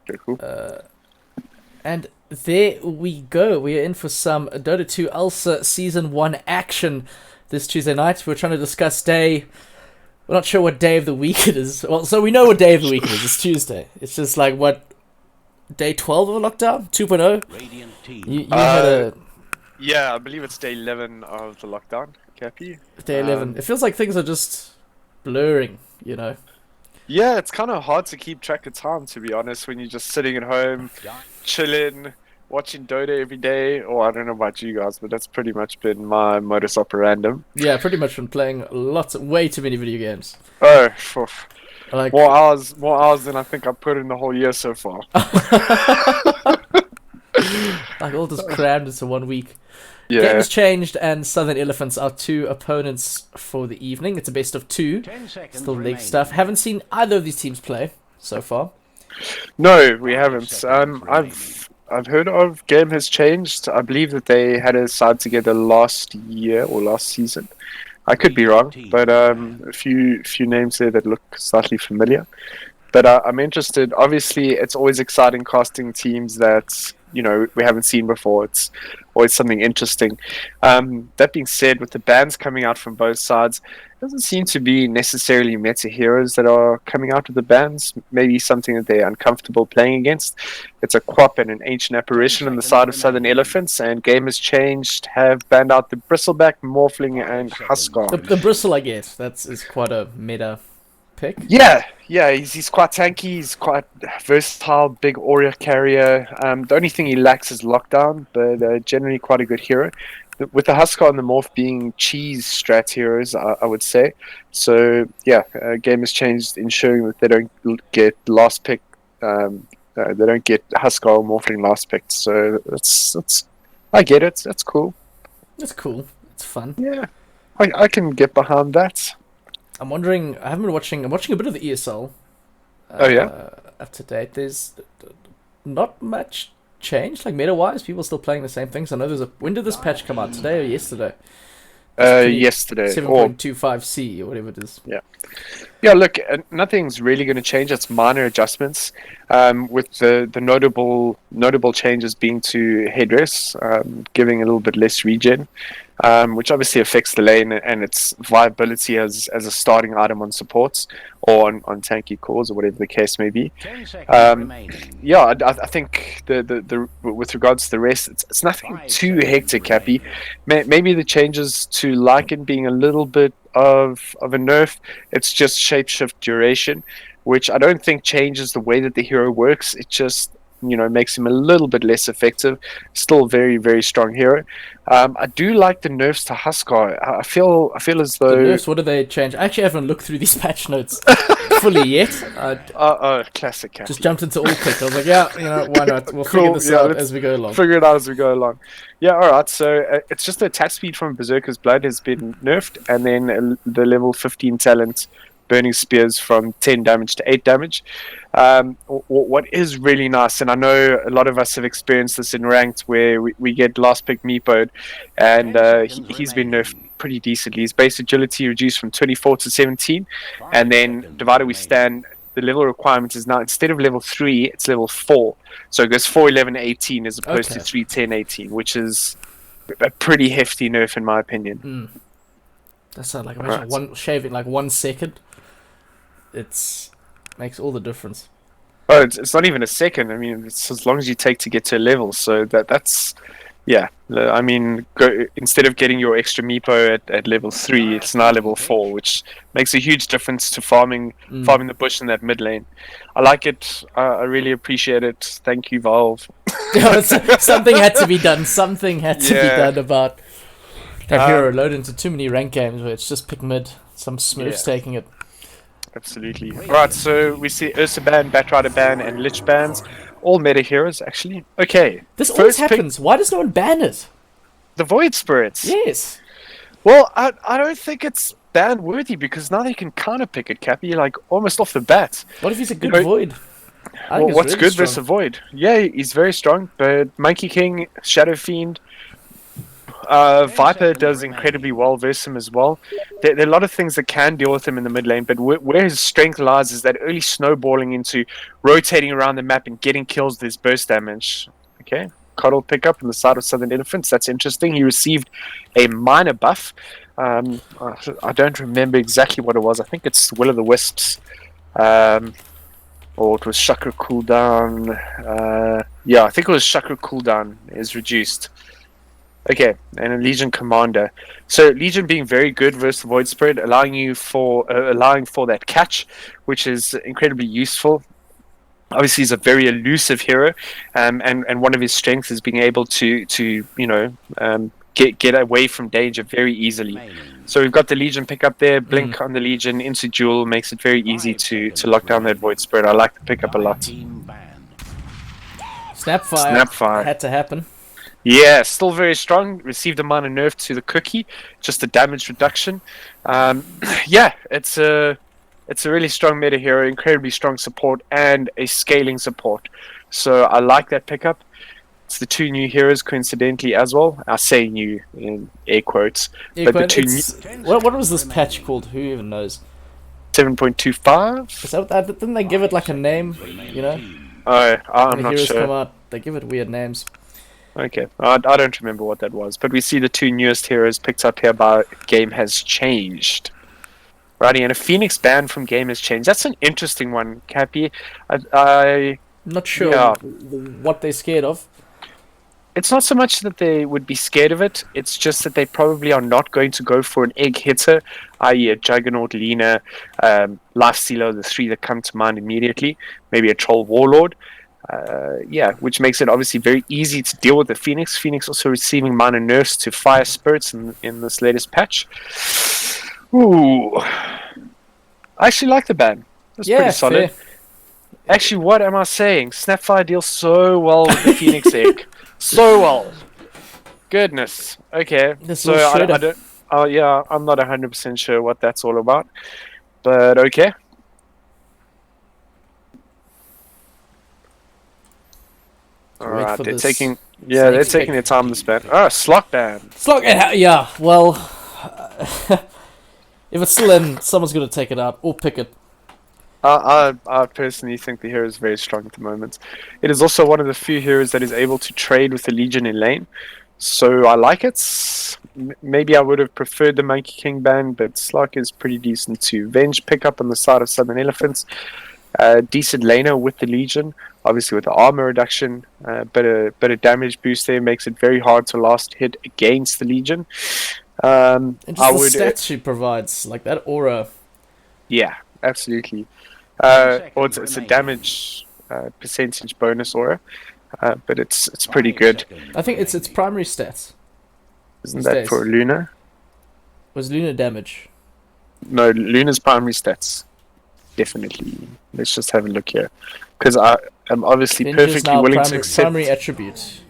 Okay, cool. And there we go. We are in for some Dota 2 ELSA Season 1 action this Tuesday night. We're trying to discuss day... We're not sure what day of the week it is. Well, so we know what day of the week it is. It's Tuesday. It's just like, what, day 12 of the lockdown? 2.0? You had a... Yeah, I believe it's day 11 of the lockdown, Cappy. Day 11. It feels like things are just blurring, you know? Yeah, it's kind of hard to keep track of time, to be honest, when you're just sitting at home, chilling, watching Dota every day. Or I don't know about you guys, but that's pretty much been my modus operandum. Yeah, pretty much been playing way too many video games. Oh, phew. Like, more hours than I think I put in the whole year so far. like all this crammed into 1 week. Yeah. Game has changed, and Southern Elephants are 2 opponents for the evening. It's a best of 2. Still league stuff. Haven't seen either of these teams play so far. No, we haven't. I've heard of Game has changed. I believe that they had a side together last year or last season. I could be wrong, but a few names there that look slightly familiar. But I'm interested. Obviously, it's always exciting casting teams that we haven't seen before. It's always something interesting. That being said, with the bans coming out from both sides, it doesn't seem to be necessarily meta heroes that are coming out of the bans. Maybe something that they're uncomfortable playing against. It's a Quap and an Ancient Apparition on the side of Southern Elephants, and Game has changed. Have banned out the Bristleback, Morphling, and Huskar. The Bristle, I guess, is quite a meta pick. Yeah, he's quite tanky, he's quite versatile, big Aura carrier. The only thing he lacks is lockdown, but generally quite a good hero. With the Huskar and the Morph being cheese strat heroes, I would say. So, yeah, game has changed, ensuring that they don't get last pick. They don't get Huskar or Morphling last picked. So, I get it. That's cool. It's cool. It's fun. Yeah, I can get behind that. I'm wondering. I haven't been watching. I'm watching a bit of the ESL. Up to date. There's not much change, like meta-wise. People are still playing the same things. I know there's a. When did this patch come out? Today or yesterday? Yesterday. 7.25C or whatever it is. Yeah. Yeah. Look, nothing's really going to change. It's minor adjustments. With the notable changes being to headdress, giving a little bit less regen. Which obviously affects the lane and its viability as a starting item on supports or on tanky cores or whatever the case may be. Yeah, I think the with regards to the rest, it's nothing too hectic, Cappy. Maybe the changes to Lycan being a little bit of a nerf. It's just shapeshift duration, which I don't think changes the way that the hero works. It just makes him a little bit less effective. Still a very, very strong hero. I do like the nerfs to Huskar. I feel as though... The nerfs, what do they change? I actually haven't looked through these patch notes fully yet. Classic Cappy. Just jumped into all click. I was like, yeah, why not? We'll figure this out as we go along. Figure it out as we go along. Yeah, alright. So it's just the attack speed from Berserker's Blood has been nerfed, and then the level 15 talent Burning Spears from 10 damage to 8 damage. What is really nice, and I know a lot of us have experienced this in ranked, where we get last pick Meepo, and he's been nerfed pretty decently. His base agility reduced from 24 to 17, and then Divided We Stand, the level requirement is now, instead of level 3, it's level 4. So it goes 4, 11, 18 as opposed to 3, 10, 18, which is a pretty hefty nerf in my opinion. That's like, imagine shaving like 1 second. Makes all the difference. Oh, it's not even a second. I mean, it's as long as you take to get to a level. So that's yeah. I mean, instead of getting your extra Meepo at level 3, it's now level 4, which makes a huge difference to farming the bush in that mid lane. I like it. I really appreciate it. Thank you, Valve. Something had to be done. Something had to be done about that hero load into too many rank games where it's just pick mid. Some smurfs taking it. Absolutely. Right, so we see ELSA ban, Batrider ban, and Lich bans. All meta heroes, actually. Okay. This always happens. Why does no one ban it? The Void Spirits. Yes. Well, I don't think it's ban worthy, because now they can counter pick it, Cappy, like almost off the bat. What if he's a good Void? What's really good versus Void? Yeah, he's very strong, but Monkey King, Shadow Fiend, Viper does incredibly well versus him as well. There are a lot of things that can deal with him in the mid lane, but where his strength lies is that early snowballing into rotating around the map and getting kills with his burst damage. Okay, Coddle pickup on the side of Southern Elephants. That's interesting. He received a minor buff. I don't remember exactly what it was. I think it's Will of the Wisps. Or it was Chakra cooldown. Yeah, I think it was Chakra cooldown is reduced. Okay, and a Legion Commander. So Legion being very good versus the Void Spread, allowing for that catch, which is incredibly useful. Obviously, he's a very elusive hero, and one of his strengths is being able to get away from danger very easily. So we've got the Legion pickup there, blink on the Legion into duel, makes it very easy to lock down that Void Spread. I like the pickup a lot. Snapfire had to happen. Yeah, still very strong. Received a minor nerf to the cookie, just a damage reduction. Yeah, it's a really strong meta hero, incredibly strong support, and a scaling support. So I like that pickup. It's the two new heroes, coincidentally, as well. I say new in air quotes. Yeah, but the two what was this patch called? Who even knows? 7.25? Is that, didn't they give it like a name? You know? I'm not heroes sure. Come out, they give it weird names. Okay, I don't remember what that was, but we see the two newest heroes picked up here by Game Has Changed. Righty, and a Phoenix ban from Game Has Changed. That's an interesting one, Cappy. I not sure what they're scared of. It's not so much that they would be scared of it, it's just that they probably are not going to go for an egg hitter, i.e. a Juggernaut, Lina, Lifestealer, the three that come to mind immediately, maybe a Troll Warlord. Yeah, which makes it obviously very easy to deal with the Phoenix. Phoenix also receiving minor nerfs to Fire Spirits in this latest patch. Ooh. I actually like the ban. That's pretty solid. Fair. Actually, what am I saying? Snapfire deals so well with the Phoenix egg. So well. Goodness. Okay. So I don't. Yeah, I'm not 100% sure what that's all about. But okay. Alright, they're taking their time on this ban. Oh, Slock ban. Slock, yeah, well, if it's still in, someone's going to take it out or pick it. I personally think the hero is very strong at the moment. It is also one of the few heroes that is able to trade with the Legion in lane. So I like it. Maybe I would have preferred the Monkey King ban, but Slock is pretty decent too. Venge pickup on the side of Southern Elephants. Decent laner with the Legion, obviously with the armor reduction, but a damage boost there makes it very hard to last hit against the Legion. And just the stats she provides, like that aura. Yeah, absolutely. Or it's a damage percentage bonus aura, but it's pretty good. I think it's primary stats. Isn't that for Luna? Was Luna damage? No, Luna's primary stats. Definitely. Let's just have a look here, because I am obviously perfectly willing to accept primary attribute.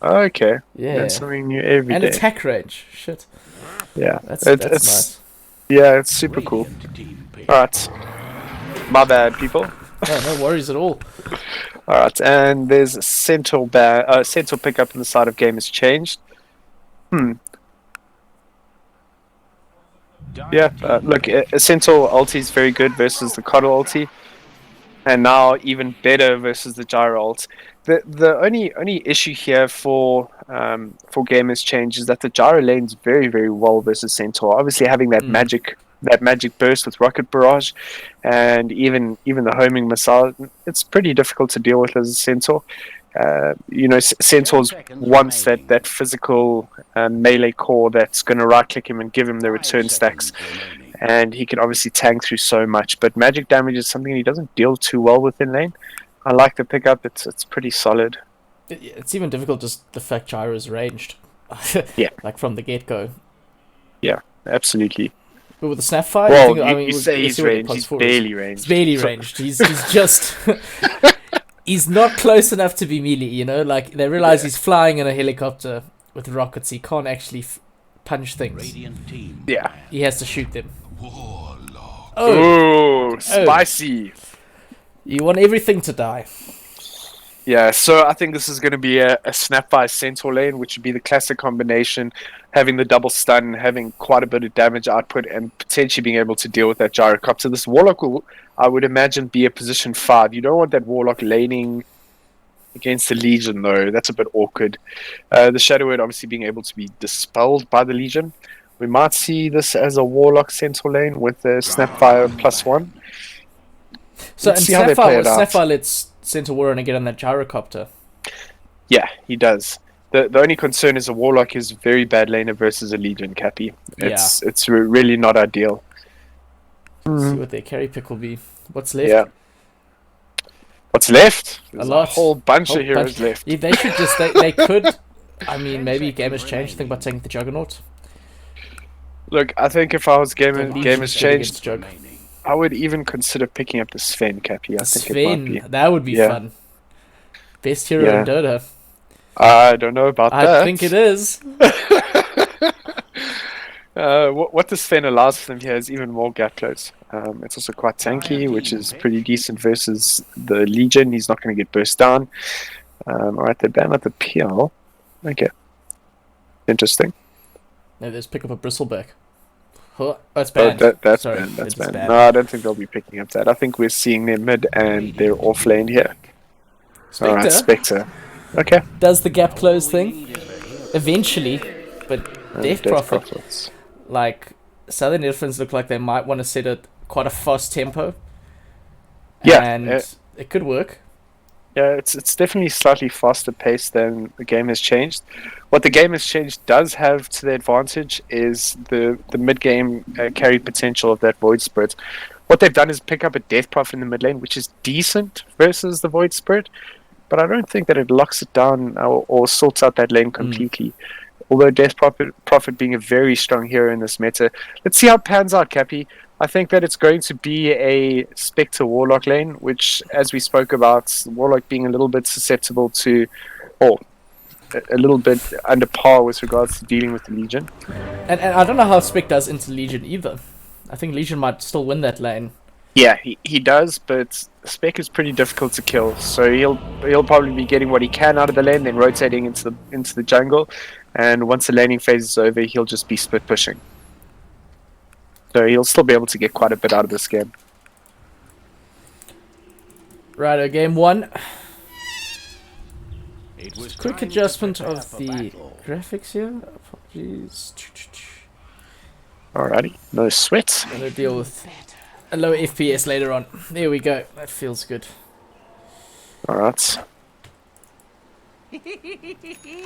Oh, okay. Yeah. That's something new every and day. And attack range. Shit. Yeah. That's nice. Yeah, it's super cool. Alright. My bad, people. No worries at all. Alright, and there's a Centaur pickup on the side of Game Has Changed. Yeah, look, a Centaur ulti is very good versus the Coddle ulti, and now even better versus the Gyro ult. The only issue here for Game Has Changed is that the Gyro lanes very, very well versus Centaur. Obviously, having that magic burst with Rocket Barrage, and even the homing missile, it's pretty difficult to deal with as a Centaur. Centaurs wants that physical melee core that's going to right click him and give him the return stacks, and he can obviously tank through so much, but magic damage is something he doesn't deal too well with in lane. I like the pickup. It's pretty solid. It's even difficult just the fact Gyro is ranged. Yeah, like from the get-go. Yeah, absolutely. But with the Snapfire, well, you say he's ranged, he's barely ranged. He's barely ranged. He's just he's not close enough to be melee, you know? Like, they realize he's flying in a helicopter with rockets. He can't actually punch things. Yeah. He has to shoot them. Oh, spicy. You want everything to die. Yeah, so I think this is going to be a Snapfire Centaur lane, which would be the classic combination, having the double stun, having quite a bit of damage output, and potentially being able to deal with that gyrocopter. This Warlock will, I would imagine, be a position 5. You don't want that Warlock laning against the Legion, though. That's a bit awkward. The Shadow Word obviously being able to be dispelled by the Legion. We might see this as a Warlock Centaur lane with the Snapfire +1. So, Let's and see how they play it out. Snapfire lets Centaur Warren get on that gyrocopter. Yeah, he does. The only concern is a Warlock is very bad laner versus a Legion, Cappy. It's really not ideal. See what their carry pick will be. What's left? Yeah. What's left? There's A lot. a whole bunch of heroes left. Yeah, they should just, they could, I mean, maybe game has changed. Think about taking the Juggernaut. Look, I think if I was game has changed, Jug. I would even consider picking up the Sven, Cappy. I think it might be. That would be fun. Best hero in Dota. I don't know about that. I think it is. What the Sven allows for them here is even more gap close. It's also quite tanky, which is pretty decent versus the Legion. He's not going to get burst down. Alright, they ban at the PL. Okay. Interesting. No, there's pick up a bristleback. Oh, that's banned. That's Sorry, banned. That's banned. banned. No, I don't think they'll be picking up that. I think we're seeing their mid and their off lane here. Alright, Spectre. Okay. Does the gap close thing. Eventually. But Death Prophet, Prophets. like, Southern Elephants look like they might want to set it quite a fast tempo. Yeah. And it could work. Yeah, it's definitely slightly faster paced than the game has changed. What the game has changed does have to the advantage is the mid game carry potential of that Void Spirit. What they've done is pick up a Death Prophet in the mid lane, which is decent versus the Void Spirit, but I don't think that it locks it down or sorts out that lane completely. Although Death Prophet being a very strong hero in this meta. Let's see how it pans out, Cappy. I think that it's going to be a Spectre Warlock lane, which, as we spoke about, Warlock being a little bit susceptible to, or a little bit under par with regards to dealing with the Legion. And I don't know how Spec does into Legion either. I think Legion might still win that lane. Yeah, he does, but Spec is pretty difficult to kill, so he'll probably be getting what he can out of the lane, then rotating into the jungle, and once the laning phase is over, he'll just be split pushing. So he'll still be able to get quite a bit out of this game. Righto, game 1. Quick adjustment of the graphics here. Apologies. Alrighty, no sweat. Gonna deal with a low FPS later on. There we go. That feels good. Alright.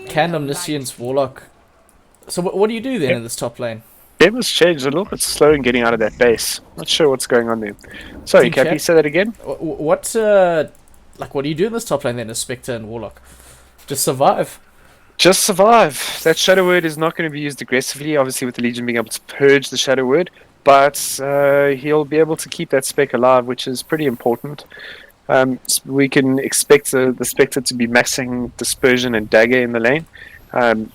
Can Omniscience Warlock. So what do you do then in this top lane? Game has changed a little bit slow in getting out of that base. Not sure what's going on there. Sorry, Cappy, say that again? What do you do in this top lane then as Spectre and Warlock? Just survive? Just survive. That Shadow Word is not going to be used aggressively, obviously with the Legion being able to purge the Shadow Word, but he'll be able to keep that Spec alive, which is pretty important. We can expect the Spectre to be maxing Dispersion and Dagger in the lane.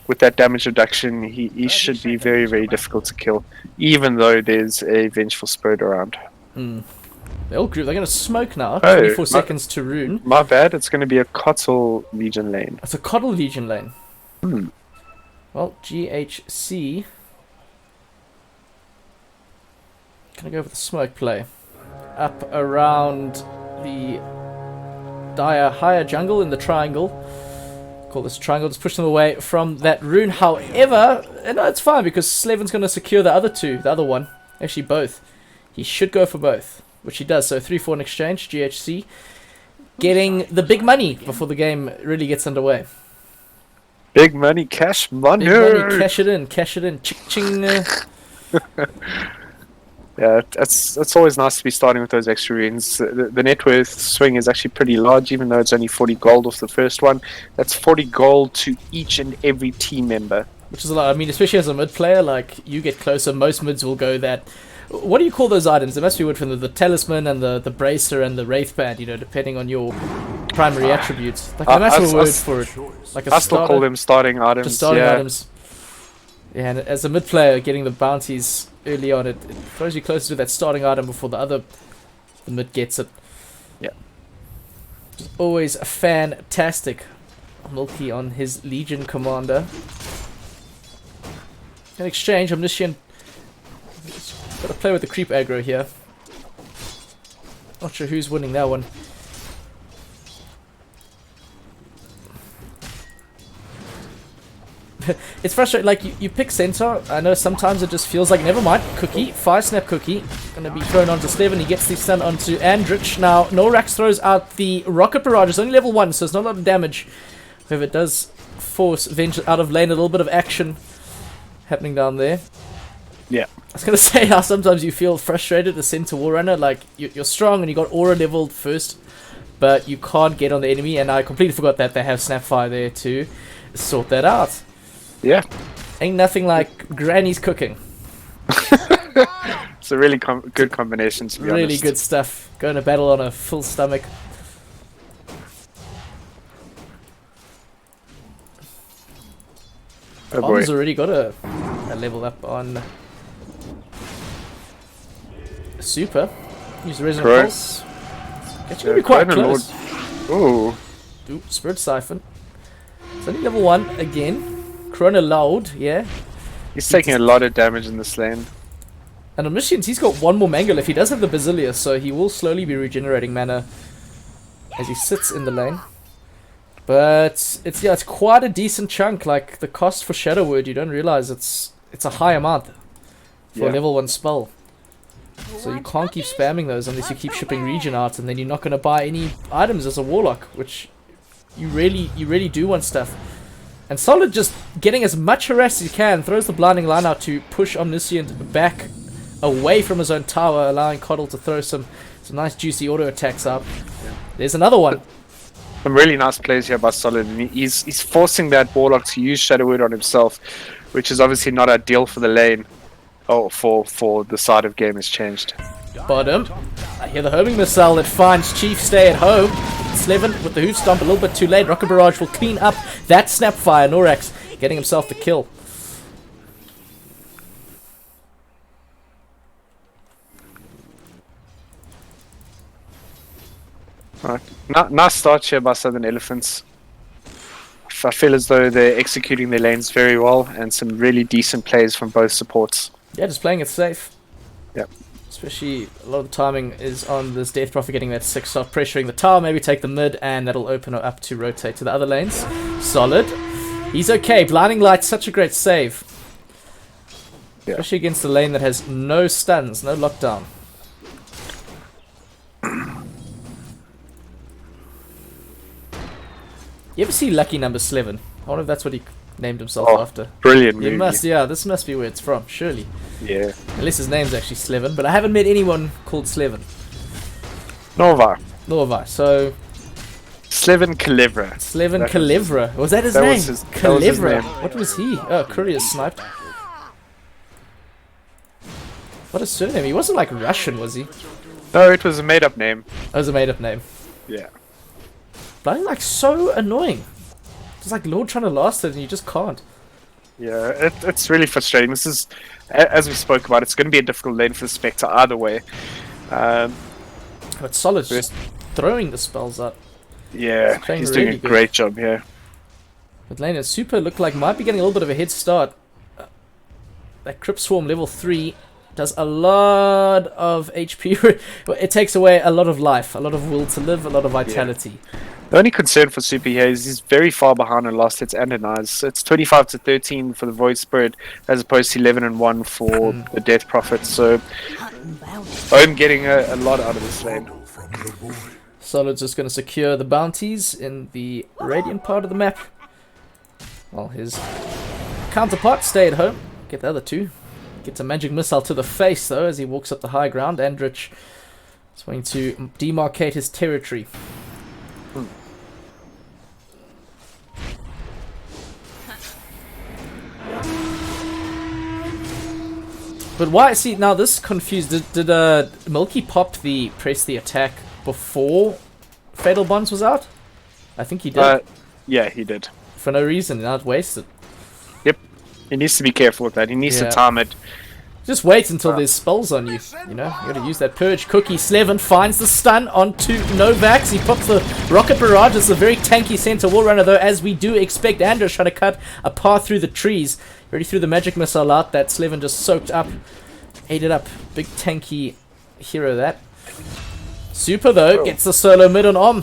With that damage reduction, he should be very, very difficult to kill, even though there's a Vengeful Spirit around. They're all group. They're going to smoke now. 24 seconds to rune. My bad. It's going to be a Coddle Legion lane. It's a Coddle Legion lane. Well, GHC. Gonna go for the smoke play. Up around the higher jungle in the triangle. Call this triangle, just push them away from that rune. However, no, it's fine because Slevin's going to secure the other one. Actually, both. He should go for both, which he does. So 3-4 in exchange, GHC. Getting the big money before the game really gets underway. Big money, cash money. Big money, cash it in, ching. Yeah, it's always nice to be starting with those extra runes. The net worth swing is actually pretty large, even though it's only 40 gold off the first one. That's 40 gold to each and every team member. Which is a lot. I mean, especially as a mid player, like, you get closer, most mids will go that. What do you call those items? There must be word from the talisman and the bracer and the wraith band, depending on your primary attributes. Like, there must be a word for it. Like I still call them starting items. Just starting items. Yeah, and as a mid player, getting the bounties early on, it throws you closer to that starting item before the mid gets it. Yeah. Always fantastic. Milky on his Legion commander. In exchange, Omniscient gotta play with the creep aggro here. Not sure who's winning that one. It's frustrating, like you pick Centaur. I know sometimes it just feels like, never mind, Cookie, 5-snap Cookie, gonna be thrown onto Steven. He gets the stun onto Andrich. Now, Norax throws out the Rocket Barrage. It's only level 1, so it's not a lot of damage. However, it does force Venge out of lane. A little bit of action happening down there. Yeah. I was gonna say how sometimes you feel frustrated as Centaur Warrunner, like you're strong and you got Aura leveled first, but you can't get on the enemy, and I completely forgot that they have Snapfire there to sort that out. Yeah. Ain't nothing like Granny's cooking. It's a really good combination, to be honest. Really good stuff. Going to battle on a full stomach. Oh boy. Tom's already got a level up on Super. Use the Resonant Pulse. It's going to be quite close. Ooh. Ooh, Spirit Siphon. It's only level 1 again. Corona Loud, yeah. He's taking a lot of damage in this lane. And Omniscient, he's got one more Mango left. He does have the Basilius, so he will slowly be regenerating mana as he sits in the lane. But it's quite a decent chunk. Like the cost for Shadow Word, you don't realize it's a high amount for a level 1 spell. So you can't keep spamming those unless you keep shipping regen out, and then you're not going to buy any items as a Warlock, which you really do want stuff. And Solid just getting as much harass as he can, throws the Blinding Line out to push Omniscient back away from his own tower, allowing Coddle to throw some nice juicy auto attacks up. Yeah. There's another one. Some really nice plays here by Solid, and he's forcing that Warlock to use Shadow Word on himself, which is obviously not ideal for the lane. Oh, for the side of game has changed. Bottom. I hear the homing missile that finds Chief stay at home. Slevin with the Hoof Stomp a little bit too late. Rocket Barrage will clean up that Snapfire. Norax getting himself the kill. Right. Nice start here by Southern Elephants. I feel as though they're executing their lanes very well, and some really decent plays from both supports. Yeah, just playing it safe. Yep. Especially a lot of the timing is on this Death Prophet getting that 6-stop, pressuring the tower, maybe take the mid, and that'll open her up to rotate to the other lanes. Solid. He's okay. Blinding Light's such a great save. Yeah. Especially against a lane that has no stuns, no lockdown. You ever see Lucky Number Slevin? I wonder if that's what he named himself after. Brilliant movie. This must be where it's from, surely. Yeah. Unless his name's actually Slevin, but I haven't met anyone called Slevin. Norvar, so... Slevin Kalivra. Slevin Kalivra. Was that his name? Kalivra. What was he? Oh, Courier sniped. What a surname. He wasn't like Russian, was he? No, it was a made-up name. It was a made-up name. Yeah. But like so annoying. It's like Lord trying to last it and you just can't. Yeah, it's really frustrating. This is, as we spoke about, it's going to be a difficult lane for the Spectre either way. But Solid's just throwing the spells up. Yeah, he's doing a great job here. But lane and Super look like might be getting a little bit of a head start. That Crypt Swarm level 3 does a lot of HP. It takes away a lot of life, a lot of will to live, a lot of vitality. Yeah. The only concern for Super here is he's very far behind on last hits and denies. It's 25 to 13 for the Void Spirit as opposed to 11 and 1 for the Death Prophet. So I'm getting a lot out of this lane. Solid's just going to secure the bounties in the Radiant part of the map, while his counterpart stay at home. Get the other two. Gets a magic missile to the face though as he walks up the high ground. Andrich is going to demarcate his territory. But why? See, now this confused. Did Milky pop the press the attack before Fatal Bonds was out? I think he did. Yeah, he did. For no reason, not wasted. Yep. He needs to be careful with that. He needs to time it Just wait until there's spells on you. You know, you gotta use that purge cookie. Slevin finds the stun onto Novax. He puts the rocket barrage. It's a very tanky center wall runner, though, as we do expect. Andrew's trying to cut a path through the trees. Already threw the magic missile out that Slevin just soaked up. Ate it up. Big tanky hero that. Super, though, gets the solo mid on Om.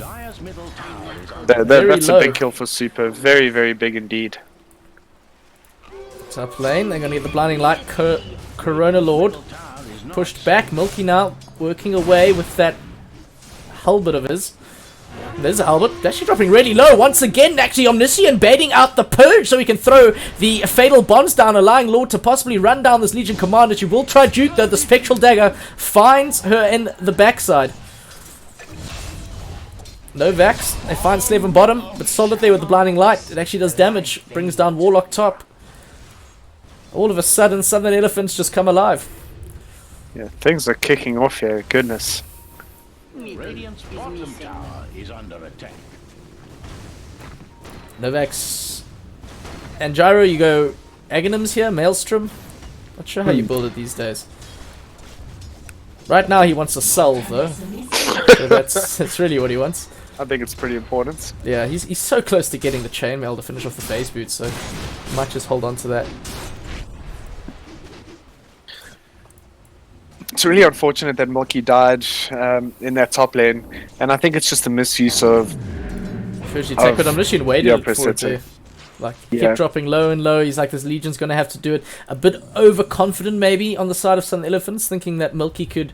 That's a big kill for Super. Very, very big indeed. Top lane, they're gonna get the blinding light. Corona Lord pushed back. Milky now working away with that halberd of his. There's a halberd. Actually dropping really low once again. Actually, Omniscient baiting out the purge so he can throw the fatal bombs down, allowing Lord to possibly run down this Legion commander. She will try juke, though. The spectral dagger finds her in the backside. No Vax. They find Slevin bottom, but solid there with the blinding light. It actually does damage. Brings down Warlock top. All of a sudden, Southern Elephants just come alive. Yeah, things are kicking off here. Goodness. Radiant's bottom tower is under attack. Novax and Gyro, you go Aghanims here, Maelstrom. Not sure how you build it these days. Right now he wants a salve though. So that's really what he wants. I think it's pretty important. Yeah, he's so close to getting the chainmail to finish off the phase boot, so might just hold on to that. It's really unfortunate that Milky died in that top lane, and I think it's just a misuse of. First you take, but Omniscient waited for it to. Like, he kept dropping low and low. He's like, this Legion's going to have to do it. A bit overconfident, maybe, on the side of some Elephants, thinking that Milky could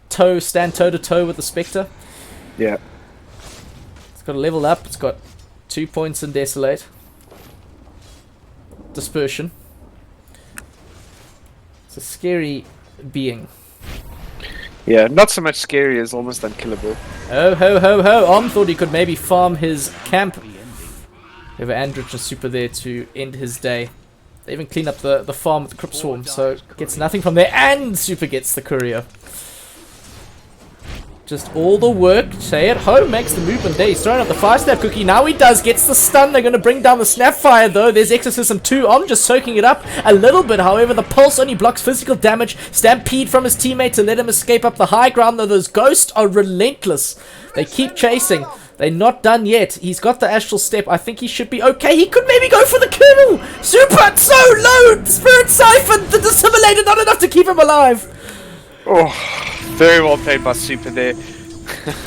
stand toe-to-toe with the Spectre. Yeah. It's got a level up. It's got 2 points in Desolate. Dispersion. It's a scary being. Yeah, not so much scary as almost unkillable. Oh, ho, ho, ho. Om thought he could maybe farm his camp. Over Andrich and Super there to end his day. They even clean up the farm with the Crypt Swarm, so gets nothing from there, and Super gets the courier. Just all the work, stay at home, makes the movement there. He's throwing up the 5-snap cookie. Now he does, gets the stun. They're going to bring down the Snapfire, though. There's Exorcism 2. Om just soaking it up a little bit. However, the Pulse only blocks physical damage. Stampede from his teammate to let him escape up the high ground, though those Ghosts are relentless. They keep chasing. They're not done yet. He's got the Astral Step. I think he should be okay. He could maybe go for the kill. Super, so low. Spirit Siphon, the Dissimulator, not enough to keep him alive. Oh, very well played by Super there.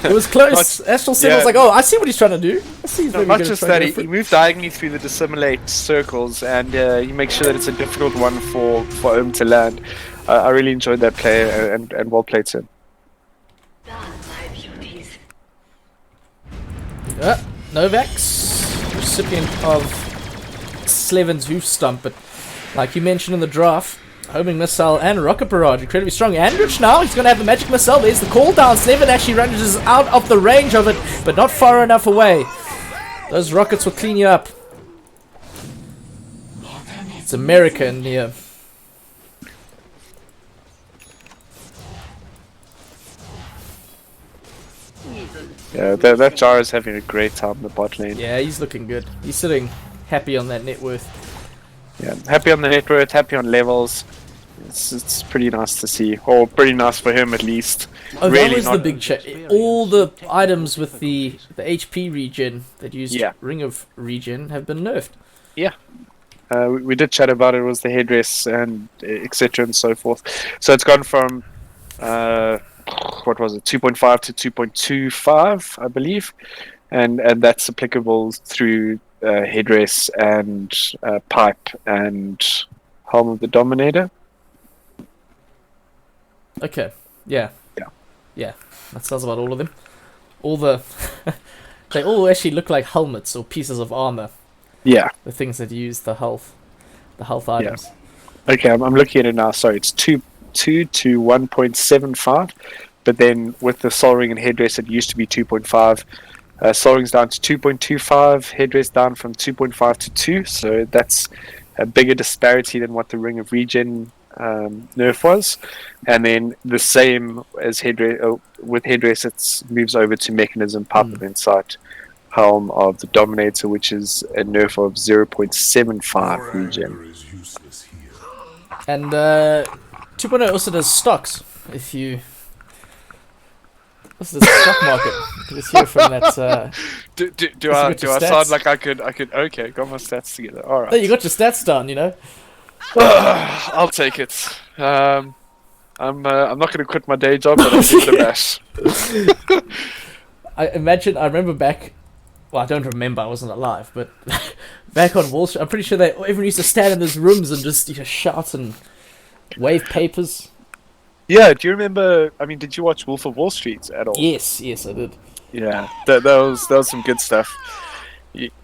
It was close. Astral Step was like, oh, I see what he's trying to do. I see he's not just that, he moved diagonally through the Dissimulate circles, and he makes sure that it's a difficult one for him to land. I really enjoyed that play, and well played, Tim. Novax, recipient of Slevin's hoof stump, but like you mentioned in the draft, homing missile and rocket barrage, incredibly strong. Andrich now, he's going to have the magic missile. There's the call down. Slevin actually ranges out of the range of it, but not far enough away. Those rockets will clean you up. It's America in here. Yeah, that Jar is having a great time in the bot lane. Yeah, he's looking good. He's sitting happy on that net worth. Yeah, happy on the net worth, happy on levels. It's pretty nice to see, or pretty nice for him at least. Oh, really that was the big change. All the items with the HP regen that used Ring of Regen have been nerfed. Yeah. We did chat about it. It was the headdress and etc. and so forth. So it's gone from what was it, 2.5 to 2.25, I believe, and that's applicable through headdress and pipe and helm of the Dominator. Okay. Yeah. That sounds about all of them. All the they all actually look like helmets or pieces of armor. Yeah. The things that use the health items. Yeah. Okay, I'm looking at it now. Sorry, it's 2 to 1.75, but then with the Sol Ring and headdress, it used to be 2.5. Sol Ring's down to 2.25, headdress down from 2.5 to 2, so that's a bigger disparity than what the Ring of Regen nerf was. And then the same as headdress, with headdress, it moves over to mechanism, pipe of insight, helm of the Dominator, which is a nerf of 0.75 regen. And 2.0 also does stocks. If you... This is the stock market. You can just hear from that... Do I sound like I could? Okay, got my stats together. All right. No, you got your stats down, you know? I'll take it. I'm not going to quit my day job, but I'll take the bash. I remember back... Well, I don't remember, I wasn't alive, but back on Wall Street, I'm pretty sure everyone used to stand in those rooms and just shout and wave papers. Yeah, do you remember? I mean, did you watch Wolf of Wall Street at all? Yes, I did. Yeah, that was some good stuff.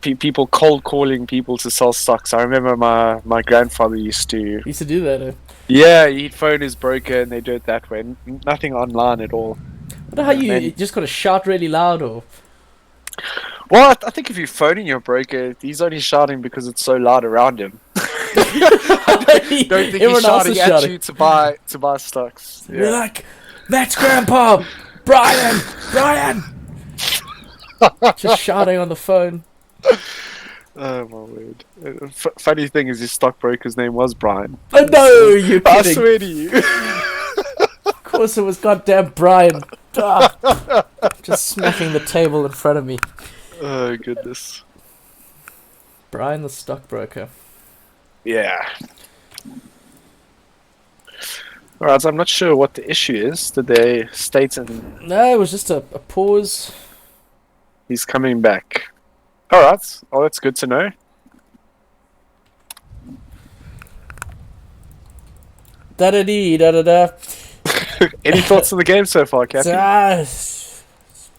People cold calling people to sell stocks. I remember my grandfather used to do that. Yeah, he'd phone his broker and they do it that way. Nothing online at all. I wonder how you just got to shout really loud or... Well, I think if you're phoning your broker, he's only shouting because it's so loud around him. I don't think he's shouting at you to buy stocks. Yeah. You're like, that's Grandpa! Brian! Just shouting on the phone. Oh my word. Funny thing is his stockbroker's name was Brian. Oh no, you're kidding. I swear to you. Of course it was goddamn Brian. Just smacking the table in front of me. Oh goodness. Brian the stockbroker. Yeah. Alright, so I'm not sure what the issue is. Did they state No, it was just a pause. He's coming back. Alright, oh that's good to know. Da-da-dee-da-da-da. Any thoughts on the game so far, Captain?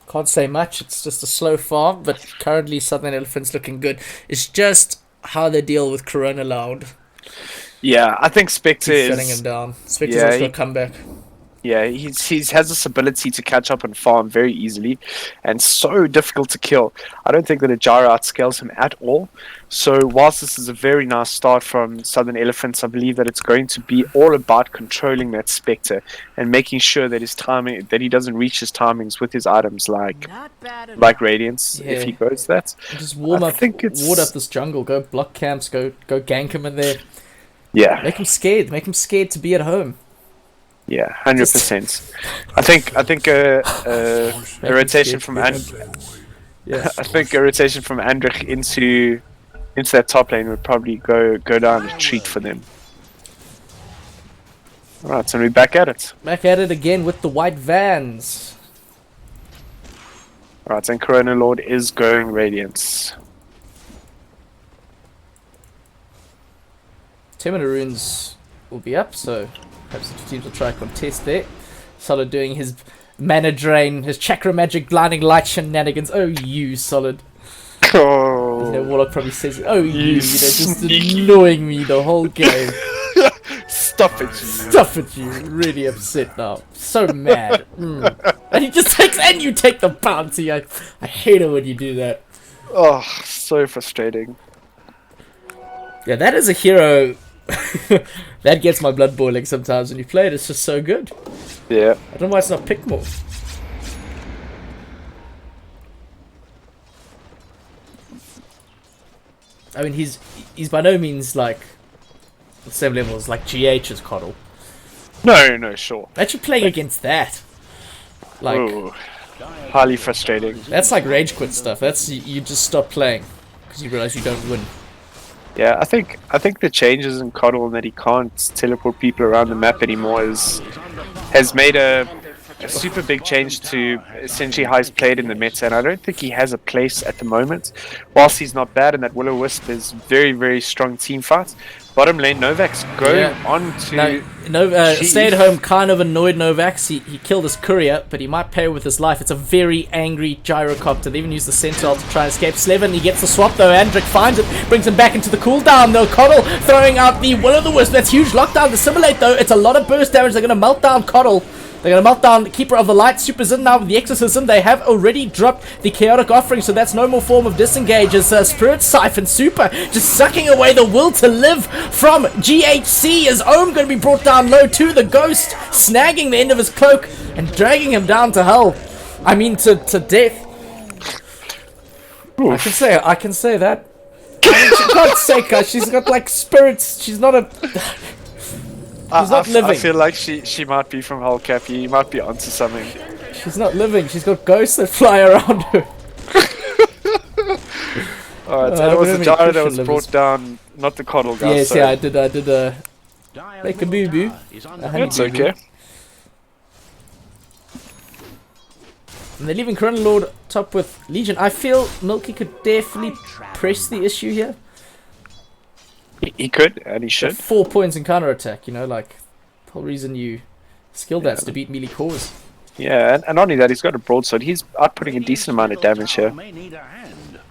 Can't say much. It's just a slow farm, but currently Southern Elephant's looking good. It's just how they deal with Corona Loud. Yeah, I think Spectre is shutting him down. Spectre's also a comeback. Yeah, he has this ability to catch up and farm very easily, and so difficult to kill. I don't think that a gyro outscales him at all. So whilst this is a very nice start from Southern Elephants, I believe that it's going to be all about controlling that Spectre and making sure that he doesn't reach his timings with his items like Radiance if he goes that. Just ward up this jungle. Go block camps. Go gank him in there. Yeah, make him scared. Make him scared to be at home. Yeah, 100%. I think a rotation from I think a rotation from Andrich into that top lane would probably go down a treat for them. Alright, so we're back at it. Back at it again with the white vans. Alright, and Corona Lord is going Radiance. 10 runes will be up, so perhaps the two teams will try to contest there. Solid doing his mana drain, his chakra magic blinding light shenanigans. Oh, you Solid. Oh. You know, Warlock probably says, oh, you know, just annoying me the whole game. Stuff at you. Stuff at you. Really upset now. So mad. And he just takes, and you take the bounty. I hate it when you do that. Oh, so frustrating. Yeah, that is a hero. That gets my blood boiling sometimes when you play it. It's just so good. Yeah. I don't know why it's not picked more. I mean, he's by no means like the same level as like GH's Coddle. No, sure. Actually playing against that, like, ooh, highly frustrating. That's like rage quit stuff. That's you just stop playing because you realize you don't win. Yeah, I think the changes in Coddle and that he can't teleport people around the map anymore has made a super big change to essentially how he's played in the meta, and I don't think he has a place at the moment. Whilst he's not bad, and that Will-O-Wisp is very, very strong team fight. Bottom lane, Novak's going on to... Stay at home kind of annoyed Novax. He killed his courier, but he might pay with his life. It's a very angry gyrocopter. They even use the Centaur to try and escape. Slevin, he gets the swap though. Andric finds it, brings him back into the cooldown though. Coddle throwing out the Will-O-Wisp. That's huge. Lockdown to simulate though. It's a lot of burst damage. They're going to melt down Coddle. They're going to melt down Keeper of the Light. Super's in now with the Exorcism. They have already dropped the Chaotic Offering, so that's no more form of disengage. As Spirit Siphon Super just sucking away the will to live from GHC. As Ohm going to be brought down low to the Ghost, snagging the end of his cloak and dragging him down to hell. I mean, to death. Oof. I can say that. I mean, she can't say, cause she's got like spirits. She's not a... She's not living. I feel like she might be from Hellcap. He might be onto something. She's not living. She's got ghosts that fly around her. Alright, and it was the gyro that was brought down, not the coddle guy. Yes, so yeah, I did like a boo-boo. it's okay. And they're leaving Chronolord top with Legion. I feel Milky could definitely press the issue here. He could, and he should. 4 points in counter attack, you know, like the whole reason you skill that's to beat melee cores. Yeah, and not only that, he's got a broadsword. He's outputting a decent amount of damage here.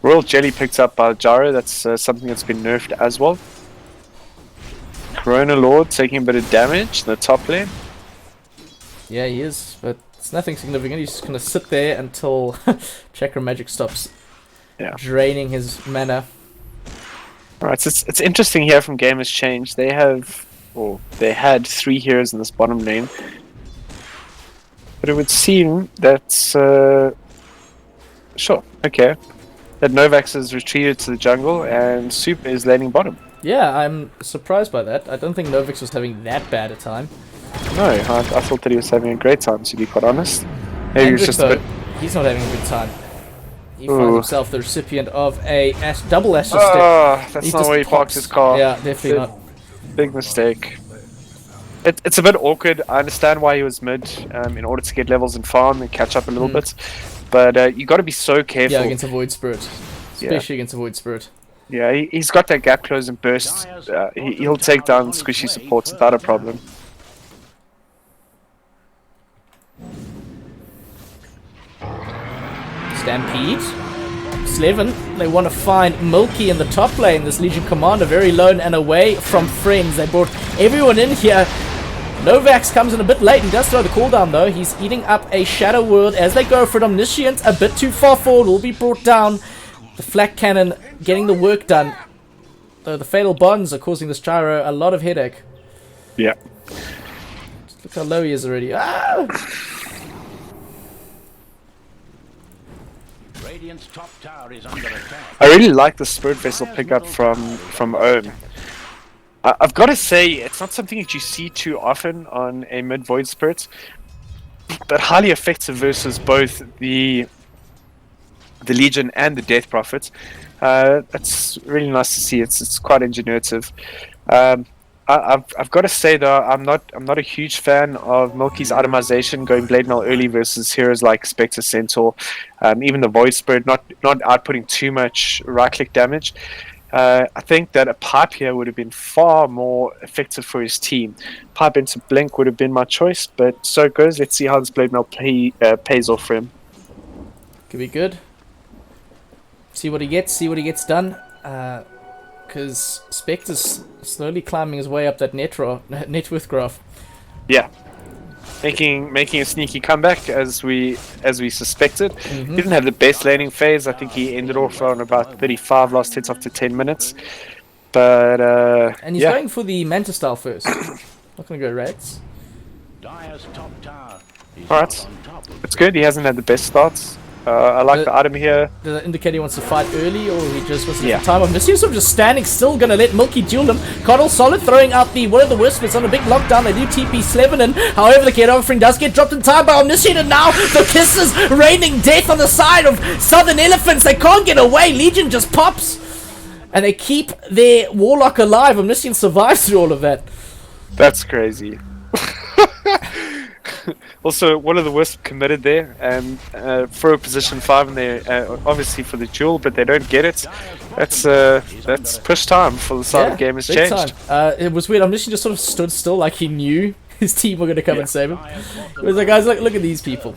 Royal Jelly picked up by Gyro. That's something that's been nerfed as well. Corona Lord taking a bit of damage in the top lane. Yeah, he is, but it's nothing significant. He's just gonna sit there until Chakra Magic stops draining his mana. Alright, so it's interesting here from Game Has Changed. They had 3 heroes in this bottom lane. But it would seem that sure, okay. That Novax has retreated to the jungle and Super is laning bottom. Yeah, I'm surprised by that. I don't think Novix was having that bad a time. No, I thought that he was having a great time, to be quite honest. Maybe he was just a bit... He's not having a good time. He finds himself the recipient of a double Astral Step. That's not where he parked his car. Yeah, definitely not. Big mistake. It's a bit awkward. I understand why he was mid, in order to get levels and farm and catch up a little bit. But you got to be so careful. Yeah, against a Void Spirit. Especially against a Void Spirit. Yeah, he's got that gap close and burst. He'll take down squishy supports without a problem. Stampede. Slevin, they want to find Milky in the top lane. This Legion Commander very lone and away from friends. They brought everyone in here. Novax comes in a bit late. He does throw the cooldown though. He's eating up a Shadow World as they go for it. Omniscient a bit too far forward. Will be brought down. The Flak Cannon getting the work done. Though the Fatal Bonds are causing this Gyro a lot of headache. Yeah. Just look how low he is already. Ah! Radiant's top tower is under attack. I really like the Spirit Vessel pickup from Ohm. I've got to say, it's not something that you see too often on a mid Void Spirit, but highly effective versus both the Legion and the Death Prophet. That's really nice to see. It's quite ingenuitive. I've got to say though, I'm not a huge fan of Milky's itemization going Blade Mail early versus heroes like Spectre Centaur, even the Void Spirit, not outputting too much right click damage. I think that a pipe here would have been far more effective for his team. Pipe into Blink would have been my choice, but so it goes. Let's see how this Blade Mail pays off for him. Could be good. See what he gets done. Because Spectre's slowly climbing his way up that net worth graph. Yeah. Making a sneaky comeback as we suspected. He didn't have the best laning phase. I think he ended off on about 35 last hits after 10 minutes. But and he's going for the Manta style first. Not gonna go Rats. Alright. It's good. He hasn't had the best starts. I like the item here. Does that indicate he wants to fight early, or he just wants to get time off? This sort of just standing still, gonna let Milky duel him. Coddle solid, throwing out the one of the Whispers on a big lockdown. They do TP Slevin, and however the Kid offering does get dropped in time by Omniscient, and now the Kisses raining death on the side of Southern Elephants. They can't get away. Legion just pops, and they keep their Warlock alive. Omniscient survives through all of that. That's crazy. Also, one of the Wisp committed there and for a position 5 and they're obviously for the duel, but they don't get it. That's push time for the side of Game Has Changed. It was weird. Omniscient just sort of stood still like he knew his team were going to come and save him. It was like, guys, look at these people.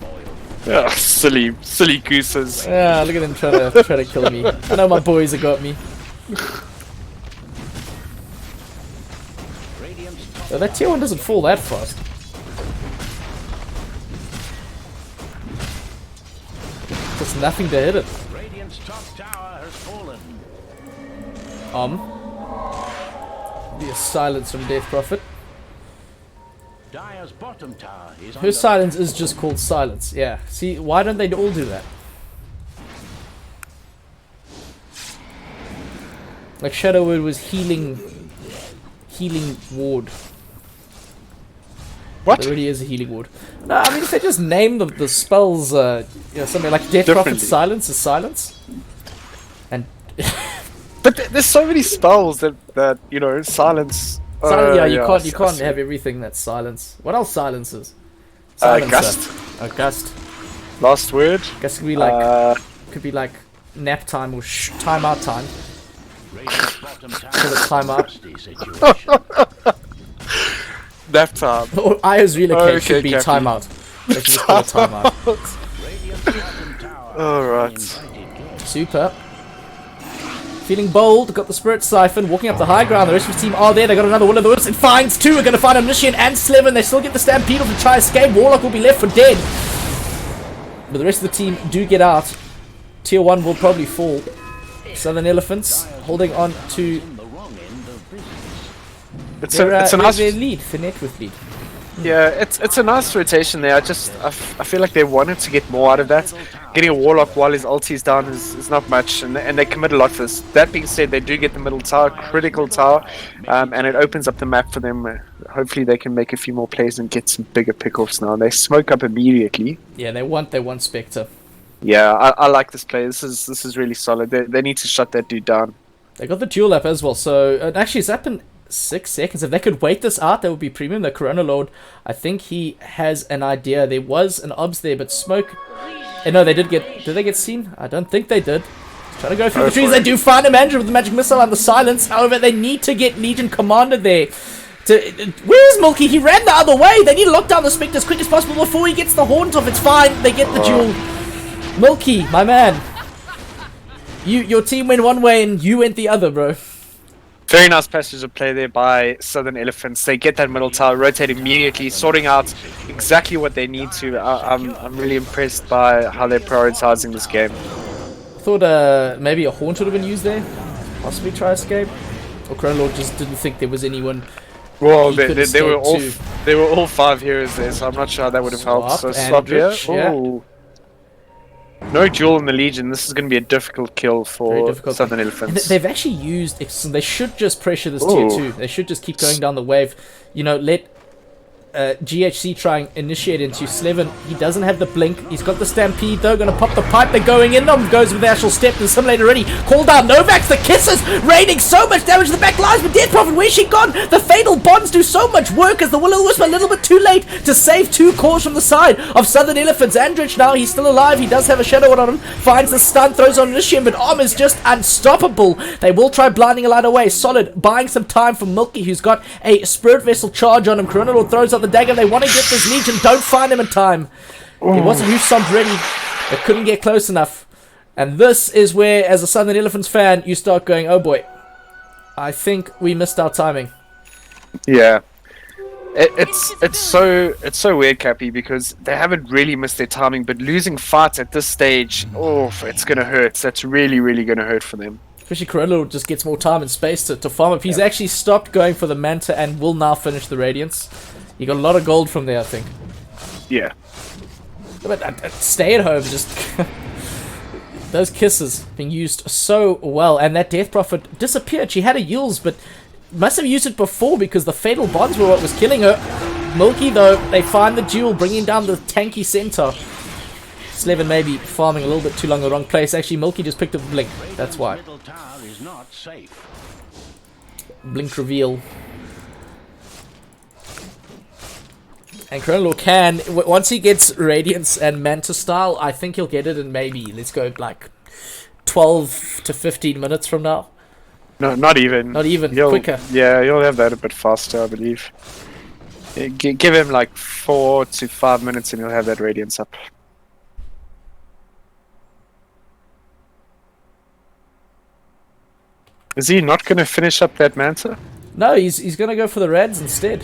Oh, silly gooses. Yeah, look at them try to kill me. I know my boys have got me. That tier 1 doesn't fall that fast. There's nothing to hit it. Radiant's top tower has fallen. Be a silence from Death Prophet. Dire's bottom tower is Her silence is just called silence. Yeah. See, why don't they all do that? Like Shadowwood was healing ward. What? There really is a healing ward. No, I mean if they just name the spells, something like Death Prophet Differently. Silence is silence, and But there's so many spells that silence. you can't have everything that's silence. What else silences? Gust. Gust. Last word. Gust could be like nap time or timeout time. Call it timeout. Nap time. Or Aya's relocate Okay, should be Cappy. timeout. They should just call it timeout. Alright. Super. Feeling bold, got the Spirit Siphon, walking up the high ground. The rest of the team are there. They got another one of those. It finds two. We're going to find Omniscient and Slevin. They still get the Stampede off to try escape. Warlock will be left for dead. But the rest of the team do get out. Tier 1 will probably fall. Southern Elephants holding on to It's a nice their lead. Finette with lead. Yeah, it's a nice rotation there. I feel like they wanted to get more out of that. Getting a Warlock while his ulti's down is not much, and they commit a lot for this. That being said, they do get the middle tower, critical tower, and it opens up the map for them. Hopefully they can make a few more plays and get some bigger pickoffs now. They smoke up immediately. Yeah, they want Spectre. Yeah, I like this play. This is really solid. They need to shut that dude down. They got the duel up as well, so actually it's up in 6 seconds. If they could wait this out, that would be premium. The Corona Lord, I think he has an idea. There was an obs there, but smoke. No, they did they get seen? I don't think they did. Trying to go through the trees. They do find him, Andrew, with the magic missile and the silence. However, they need to get Legion Commander there. Where's Milky? He ran the other way. They need to lock down the Spectre as quick as possible before he gets the haunt off. It's fine. They get the duel. Milky, my man. Your team went one way and you went the other, bro. Very nice passage of play there by Southern Elephants. They get that middle tower, rotate immediately, sorting out exactly what they need to. I'm really impressed by how they're prioritizing this game. I thought maybe a haunt would have been used there. Possibly try escape. Or Chronolord just didn't think there was anyone. Well, he they could were all 5 heroes there, so I'm not sure how that would have helped. So swap here. Yeah. Ooh. No duel in the Legion. This is going to be a difficult kill for Southern Elephants. They've actually used... They should just pressure this tier 2. They should just keep going down the wave. Let GHC try and initiate into Slevin. He doesn't have the blink. He's got the Stampede though. Gonna pop the pipe. They're going in. Goes with the actual step. The Simulator already called out. Novak's the kisses. Raining so much damage to the back lines. But Death Prophet, where's she gone? The Fatal Bonds do so much work as the Will-O-Wisp a little bit too late to save 2 cores from the side of Southern Elephants. Andrich now, he's still alive. He does have a Shadow on him. Finds the stun. Throws on Initium. But Arm is just unstoppable. They will try blinding a light away. Solid. Buying some time for Milky, who's got a Spirit Vessel charge on him. Coronador throws out the dagger. They want to get this Legion, don't find him in time. It wasn't Hussom's ready. They couldn't get close enough. And this is where, as a Southern Elephants fan, you start going, oh boy, I think we missed our timing. Yeah. It's so weird, Cappy, because they haven't really missed their timing, but losing fights at this stage, it's gonna hurt. That's really, really gonna hurt for them. Especially Corona just gets more time and space to farm up. He's actually stopped going for the Manta and will now finish the Radiance. He got a lot of gold from there, I think. Yeah. But stay at home, just... Those kisses being used so well. And that Death Prophet disappeared. She had a Yules, but must have used it before because the Fatal Bonds were what was killing her. Milky, though, they find the duel, bringing down the tanky center. Slevin maybe farming a little bit too long in the wrong place. Actually, Milky just picked up the Blink. That's why. Blink reveal. And Chronolor can, once he gets Radiance and Manta style, I think he'll get it in maybe, let's go like 12 to 15 minutes from now. No, not even. Not even, quicker. Yeah, you'll have that a bit faster, I believe. Yeah, give him like 4 to 5 minutes and he'll have that Radiance up. Is he not going to finish up that Manta? No, he's going to go for the Rads instead.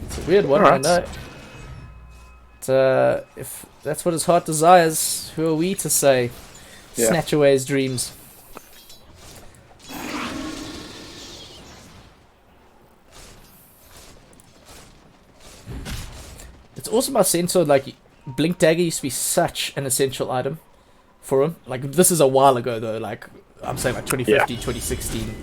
It's a weird one, right. I know. But, if that's what his heart desires, who are we to say? Yeah. Snatch away his dreams. It's also my sense of, like, Blink Dagger used to be such an essential item for him. Like, this is a while ago, though. Like, I'm saying, like, 2015, 2016.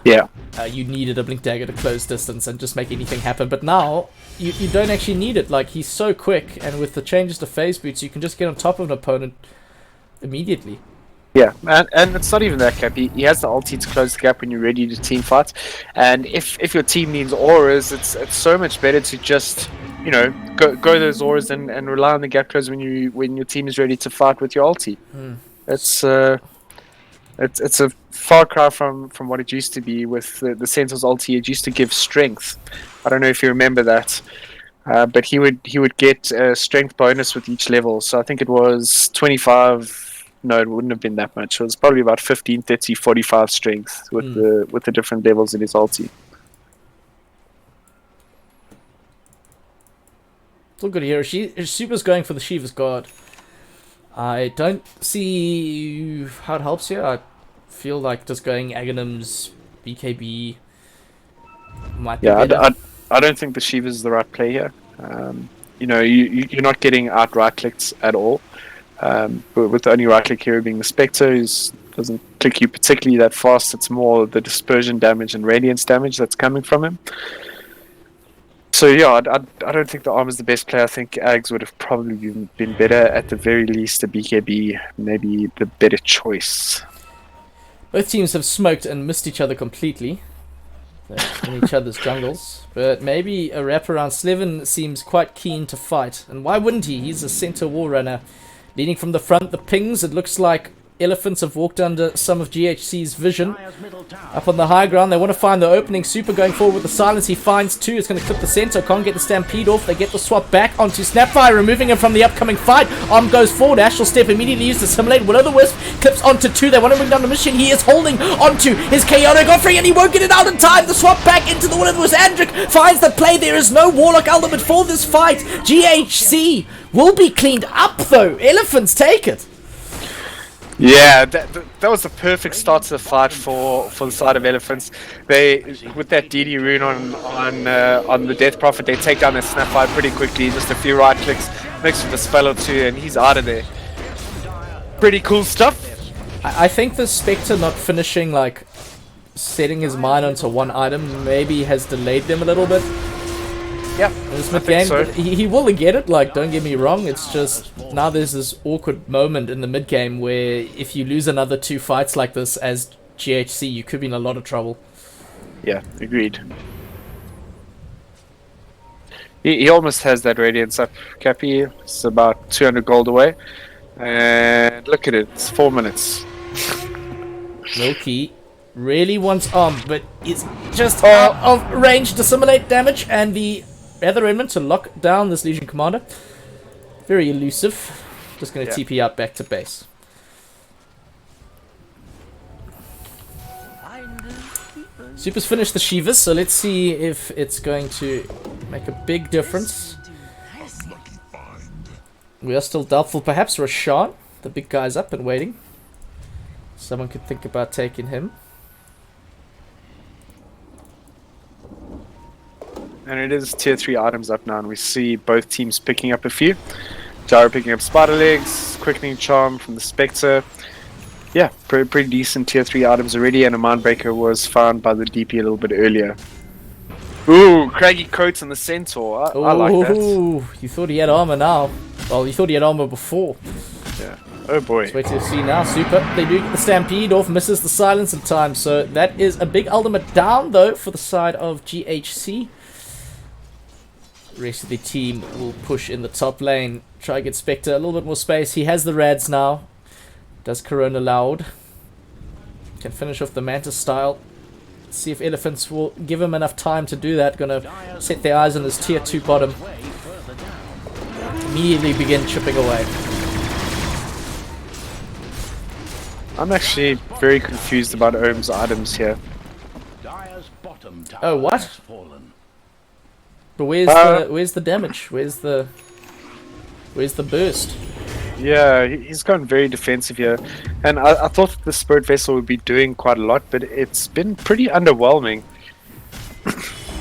Yeah. you needed a blink dagger to close distance and just make anything happen. But now you don't actually need it. Like, he's so quick, and with the changes to phase boots, you can just get on top of an opponent immediately. Yeah, and it's not even that, Cap. He has the ulti to close the gap when you're ready to team fight. And if your team needs auras, it's so much better to just, you know, go those auras and rely on the gap close when your team is ready to fight with your ulti. It's a far cry from what it used to be with the Centaur's ulti. It used to give strength. I don't know if you remember that. But he would get a strength bonus with each level. So I think it was 25. No, it wouldn't have been that much. It was probably about 15, 30, 45 strength with the different levels in his ulti. It's all good here. Super's going for the Shiva's Guard. I don't see how it helps here. I feel like just going Aghanim's BKB might be better. I don't think the Shiva is the right play here. You know, you're not getting out right clicked at all. But with the only right click hero being the Spectre, who doesn't click you particularly that fast. It's more the dispersion damage and radiance damage that's coming from him. So yeah, I don't think the Arm is the best player. I think Ags would have probably been better. At the very least, a BKB maybe the better choice. Both teams have smoked and missed each other completely. They're in each other's jungles. But maybe a wraparound. Slevin seems quite keen to fight. And why wouldn't he? He's a center wall runner. Leading from the front, the pings, it looks like elephants have walked under some of GHC's vision. Up on the high ground, they want to find the opening. Super going forward with the silence. He finds two. It's going to clip the center. Can't get the stampede off. They get the swap back onto Snapfire, removing him from the upcoming fight. Arm goes forward. Astral Step immediately used to simulate. Will-o'-the-Wisp clips onto two. They want to bring down the mission. He is holding onto his chaotic offering, and he won't get it out in time. The swap back into the Will-o'-the-Wisp. Andric finds the play. There is no Warlock ultimate for this fight. GHC will be cleaned up, though. Elephants take it. Yeah, that was the perfect start to the fight for the side of Elephants. They, with that DD rune on the Death Prophet, they take down their Snapfire pretty quickly. Just a few right clicks, mixed with a spell or two, and he's out of there. Pretty cool stuff. I think the Spectre not finishing, like, setting his mind onto one item maybe has delayed them a little bit. Yeah, this mid game, so. He will get it, like, don't get me wrong, it's just now there's this awkward moment in the mid game where if you lose another two fights like this as GHC, you could be in a lot of trouble. Yeah, agreed. He almost has that radiance up, Cappy. It's about 200 gold away. And look at it, it's 4 minutes. Loki really wants Arm, but it's just out of range to simulate damage, and the other element to lock down this Legion Commander. Very elusive. Just going to TP out back to base. Super's finished the Shivas, so let's see if it's going to make a big difference. We are still doubtful. Perhaps Rashawn, the big guy's up and waiting. Someone could think about taking him. And it is tier 3 items up now, and we see both teams picking up a few. Gyro picking up Spider Legs, Quickening Charm from the Spectre. Yeah, pretty decent tier 3 items already, and a Mindbreaker was found by the DP a little bit earlier. Ooh, Craggy Coats on the Centaur. I like that. Ooh, you thought he had armor now. Well, you thought he had armor before. Yeah. Oh boy. Let's wait to see now. Super. They do get the Stampede off, misses the silence in time, so that is a big ultimate down, though, for the side of GHC. The rest of the team will push in the top lane. Try to get Spectre a little bit more space. He has the Rads now. Does Corona loud. Can finish off the Mantis style. See if Elephants will give him enough time to do that. Gonna set their eyes on his tier 2 bottom. Immediately begin chipping away. I'm actually very confused about Ohm's items here. Oh, what? But where's the damage? Where's the burst? Yeah, he's gone very defensive here, and I thought the Spirit Vessel would be doing quite a lot, but it's been pretty underwhelming.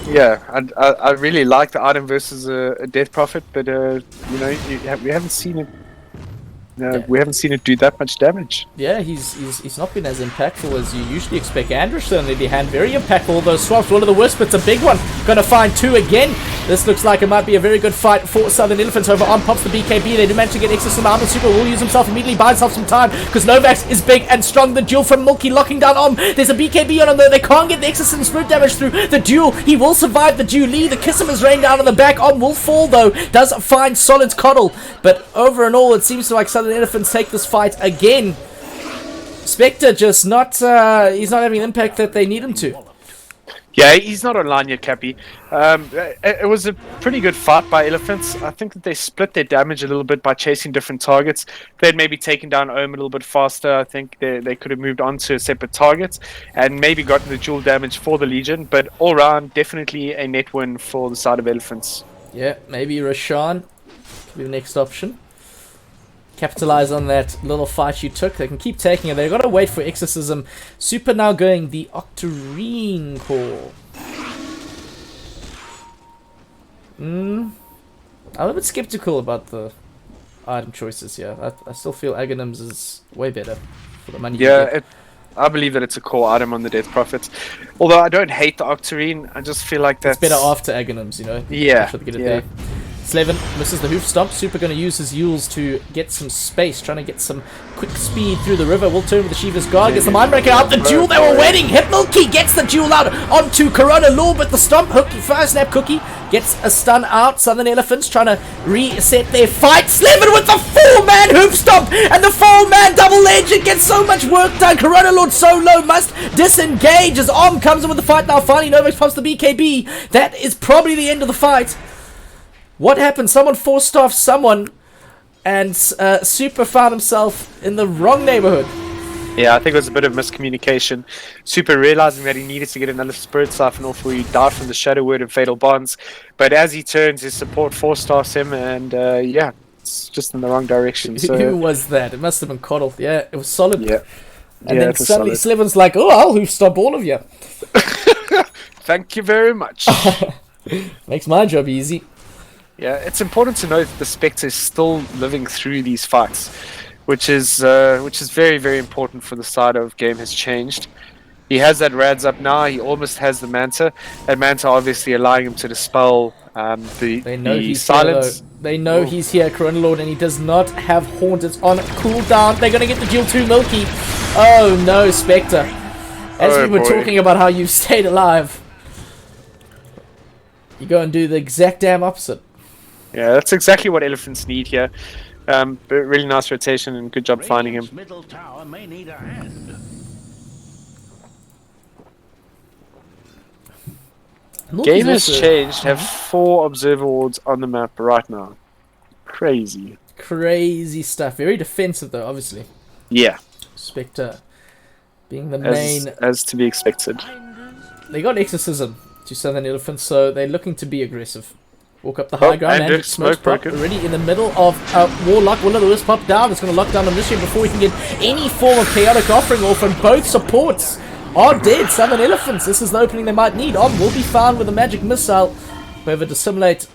Yeah, I really like the item versus a Death Prophet, but you know, we haven't seen it Yeah. We haven't seen it do that much damage. Yeah, he's not been as impactful as you usually expect. Anderson, on the other hand, very impactful. All those swaps, one of the worst, but it's a big one. Gonna find 2 again. This looks like it might be a very good fight for Southern Elephants. Over on pops the BKB. They do manage to get access to the armor. Super will use himself immediately, buy himself some time because Novax is big and strong. The duel from Milky locking down Om. There's a BKB on him though. They can't get the access and spirit damage through the duel. He will survive the duel. The kiss him is rained down on the back. Om will fall though. Does find Solid's coddle, but over and all, it seems like Southern Elephants take this fight again. Spectre just not, he's not having the impact that they need him to. Yeah, he's not online yet, Cappy. It was a pretty good fight by Elephants. I think that they split their damage a little bit by chasing different targets. If they'd maybe taken down Ohm a little bit faster, I think they could have moved on to a separate target and maybe gotten the dual damage for the Legion. But all round, definitely a net win for the side of Elephants. Yeah, maybe Rashawn could be the next option. Capitalize on that little fight you took. They can keep taking it. They've got to wait for Exorcism. Super now going the Octarine core. I'm a bit skeptical about the item choices here. I still feel Aghanims is way better for the money you get. I believe that it's a core item on the Death Prophets. Although I don't hate the Octarine, I just feel like that's It's better after Aghanims, you know? Yeah, Make sure to get it there. Slevin misses the hoof stomp. Super going to use his Yules to get some space, trying to get some quick speed through the river. Will turn with the Shiva's Guard, gets the Mindbreaker out. The duel they were waiting. Hypnilkey gets the duel out onto Corona Law, but the stomp hook, fire snap Cookie gets a stun out. Southern Elephants trying to reset their fight. Slevin with the 4-man hoof stomp and the 4-man double edge. It gets so much work done. Corona Lord so low, must disengage as Om comes in with the fight now. Finally, Novax pops the BKB. That is probably the end of the fight. What happened? Someone four-staffed someone, and Super found himself in the wrong neighborhood. Yeah, I think it was a bit of miscommunication. Super realizing that he needed to get another Spirit Siphon off where he died from the Shadow Word and Fatal Bonds. But as he turns, his support four-staffs him, and yeah, it's just in the wrong direction. So. Who was that? It must have been Coddle. Yeah, it was Solid. Yeah. And then suddenly Slevin's like, oh, I'll hoof-stomp all of you. Thank you very much. Makes my job easy. Yeah, it's important to note that the Spectre is still living through these fights, which is very, very important for the side of game has changed. He has that Rads up now, he almost has the Manta. That Manta obviously allowing him to dispel the silence. They know he's here, Corona Lord, and he does not have Haunt. It's on cooldown. They're going to get the duel too, Milky. Oh no, Spectre. As we were talking about how you stayed alive, you go and do the exact damn opposite. Yeah, that's exactly what Elephants need here. But really nice rotation and good job finding him. Middle tower may need a hand. Game has changed. Have 4 observer wards on the map right now. Crazy. Crazy stuff. Very defensive though, obviously. Yeah. Spectre being the main. As to be expected. They got Exorcism to Southern Elephants, so they're looking to be aggressive. Walk up the high ground and smoke pop already in the middle of Warlock. Will of the Wisp pop down. It's going to lock down Omniscient before he can get any form of chaotic offering off, and both supports are dead. Southern Elephants, this is the opening they might need. Om will be found with a magic missile. However, Dissimulate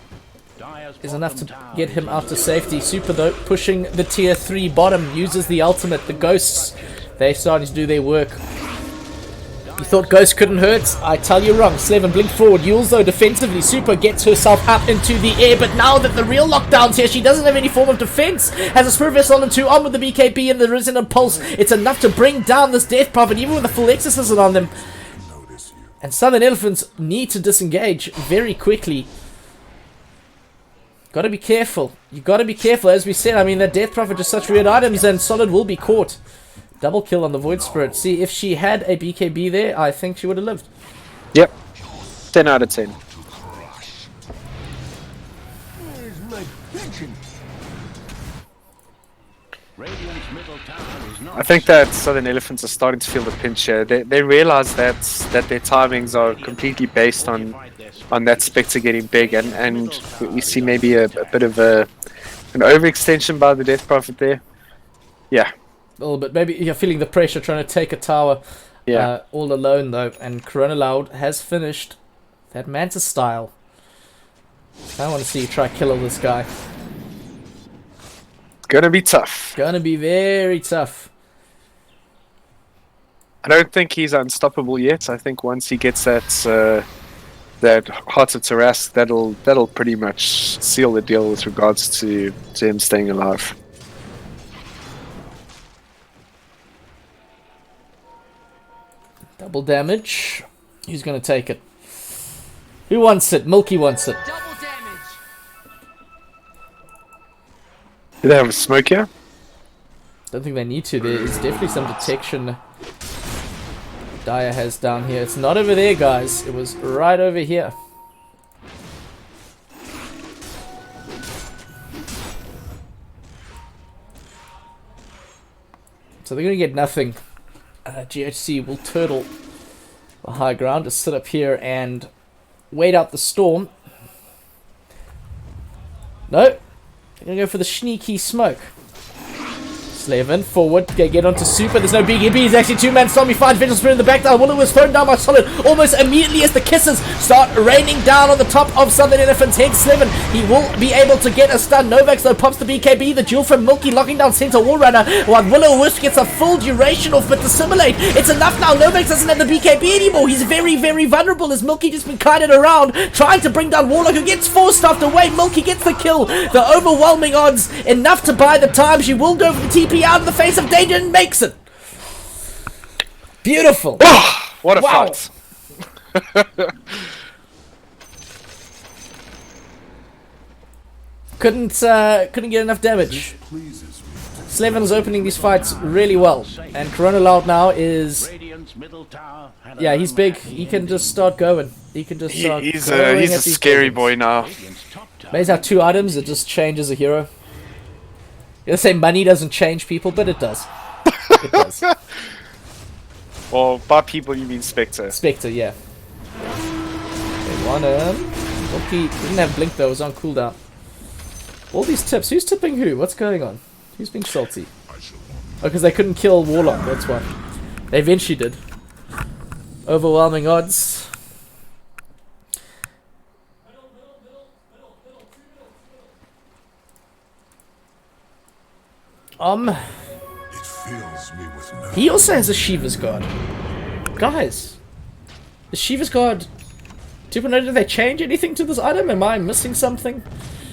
is enough to get him out to safety. Super though, pushing the tier 3 bottom, uses the ultimate. The Ghosts, they're starting to do their work. You thought Ghost couldn't hurt? I tell you wrong. Slevin blink forward. Yules though defensively. Super gets herself up into the air, but now that the real lockdown's here, she doesn't have any form of defense. Has a Spirit Vessel on 2 on with the BKB and the Resonant Pulse. It's enough to bring down this Death Prophet, even with a full Exorcism on them. And Southern Elephants need to disengage very quickly. Gotta be careful. You gotta be careful, as we said. I mean, that Death Prophet is such weird items, and Solid will be caught. Double kill on the Void Spirit. See, if she had a BKB there, I think she would have lived. Yep. 10 out of 10. I think that Southern Elephants are starting to feel the pinch here. They realize that their timings are completely based on that Spectre getting big, and we see maybe a bit of an overextension by the Death Prophet there. Yeah. A little bit. Maybe you're feeling the pressure trying to take a tower all alone, though. And Corona Loud has finished that Manta style. I want to see you try kill this guy. It's Gonna be tough. Gonna be very tough. I don't think he's unstoppable yet. I think once he gets that Heart of Tarask, that'll pretty much seal the deal with regards to him staying alive. Double damage. Who's gonna take it? Who wants it? Milky wants it. Double damage. Do they have a smoke here? Don't think they need to. There is definitely some detection Daya has down here. It's not over there, guys. It was right over here. So they're going to get nothing. GHC will turtle the high ground to sit up here and wait out the storm. No. They're going to go for the sneaky smoke. Slaven forward, get onto Super. There's no BKB. He's actually two-man storm. He finds Vengeful Spirit in the back down. Wooler was thrown down by Solid almost immediately as the kisses start raining down on the top of Southern Elephant's head. Slaven, he will be able to get a stun. Novax though pops the BKB. The duel from Milky locking down Center Wall Runner, while Willow Wisp gets a full duration off, but Dissimulate, it's enough now. Novax doesn't have the BKB anymore. He's very, very vulnerable as Milky just been kited around, trying to bring down Warlock, who gets force-stuffed away. Milky gets the kill. The overwhelming odds, enough to buy the time. She will go for the TP out in the face of danger and makes it. Beautiful. What a Wow. fight. Couldn't get enough damage. Slaven is opening these fights really well, and Corona Loud now is, Radiant's middle tower had yeah, a he's big. He can just start going. He can just start. He's going a at these scary buildings. boy now. Radiant's top tower. Maze have 2 items. It just changes a hero. You'll say money doesn't change people, but it does. It does. Or by people you mean Spectre. Spectre, yeah. Okay, one Milky didn't have blink though. It was on cooldown. All these tips. Who's tipping who? What's going on? Who's being salty? Oh, because they couldn't kill Warlock. That's why. They eventually did. Overwhelming odds. He also has a Shiva's Guard. Guys, the Shiva's Guard. Did they change anything to this item? Am I missing something?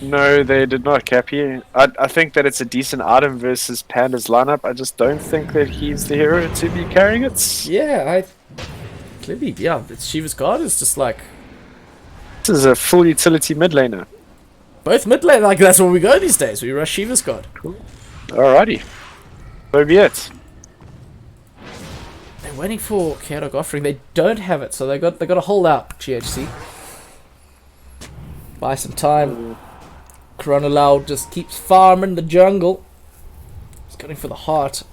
No, they did not, Cappy. I think that it's a decent item versus Panda's lineup. I just don't think that he's the hero to be carrying it. Yeah, clearly, yeah. It's Shiva's Guard is just like This is a full utility mid laner. both mid lane. Like that's where we go these days. We rush Shiva's Guard. Alrighty. So be it. They're waiting for Chaotic Offering. They don't have it, so they got to hold out. GHC. Buy some time. Corona Loud just keeps farming the jungle. He's going for the heart.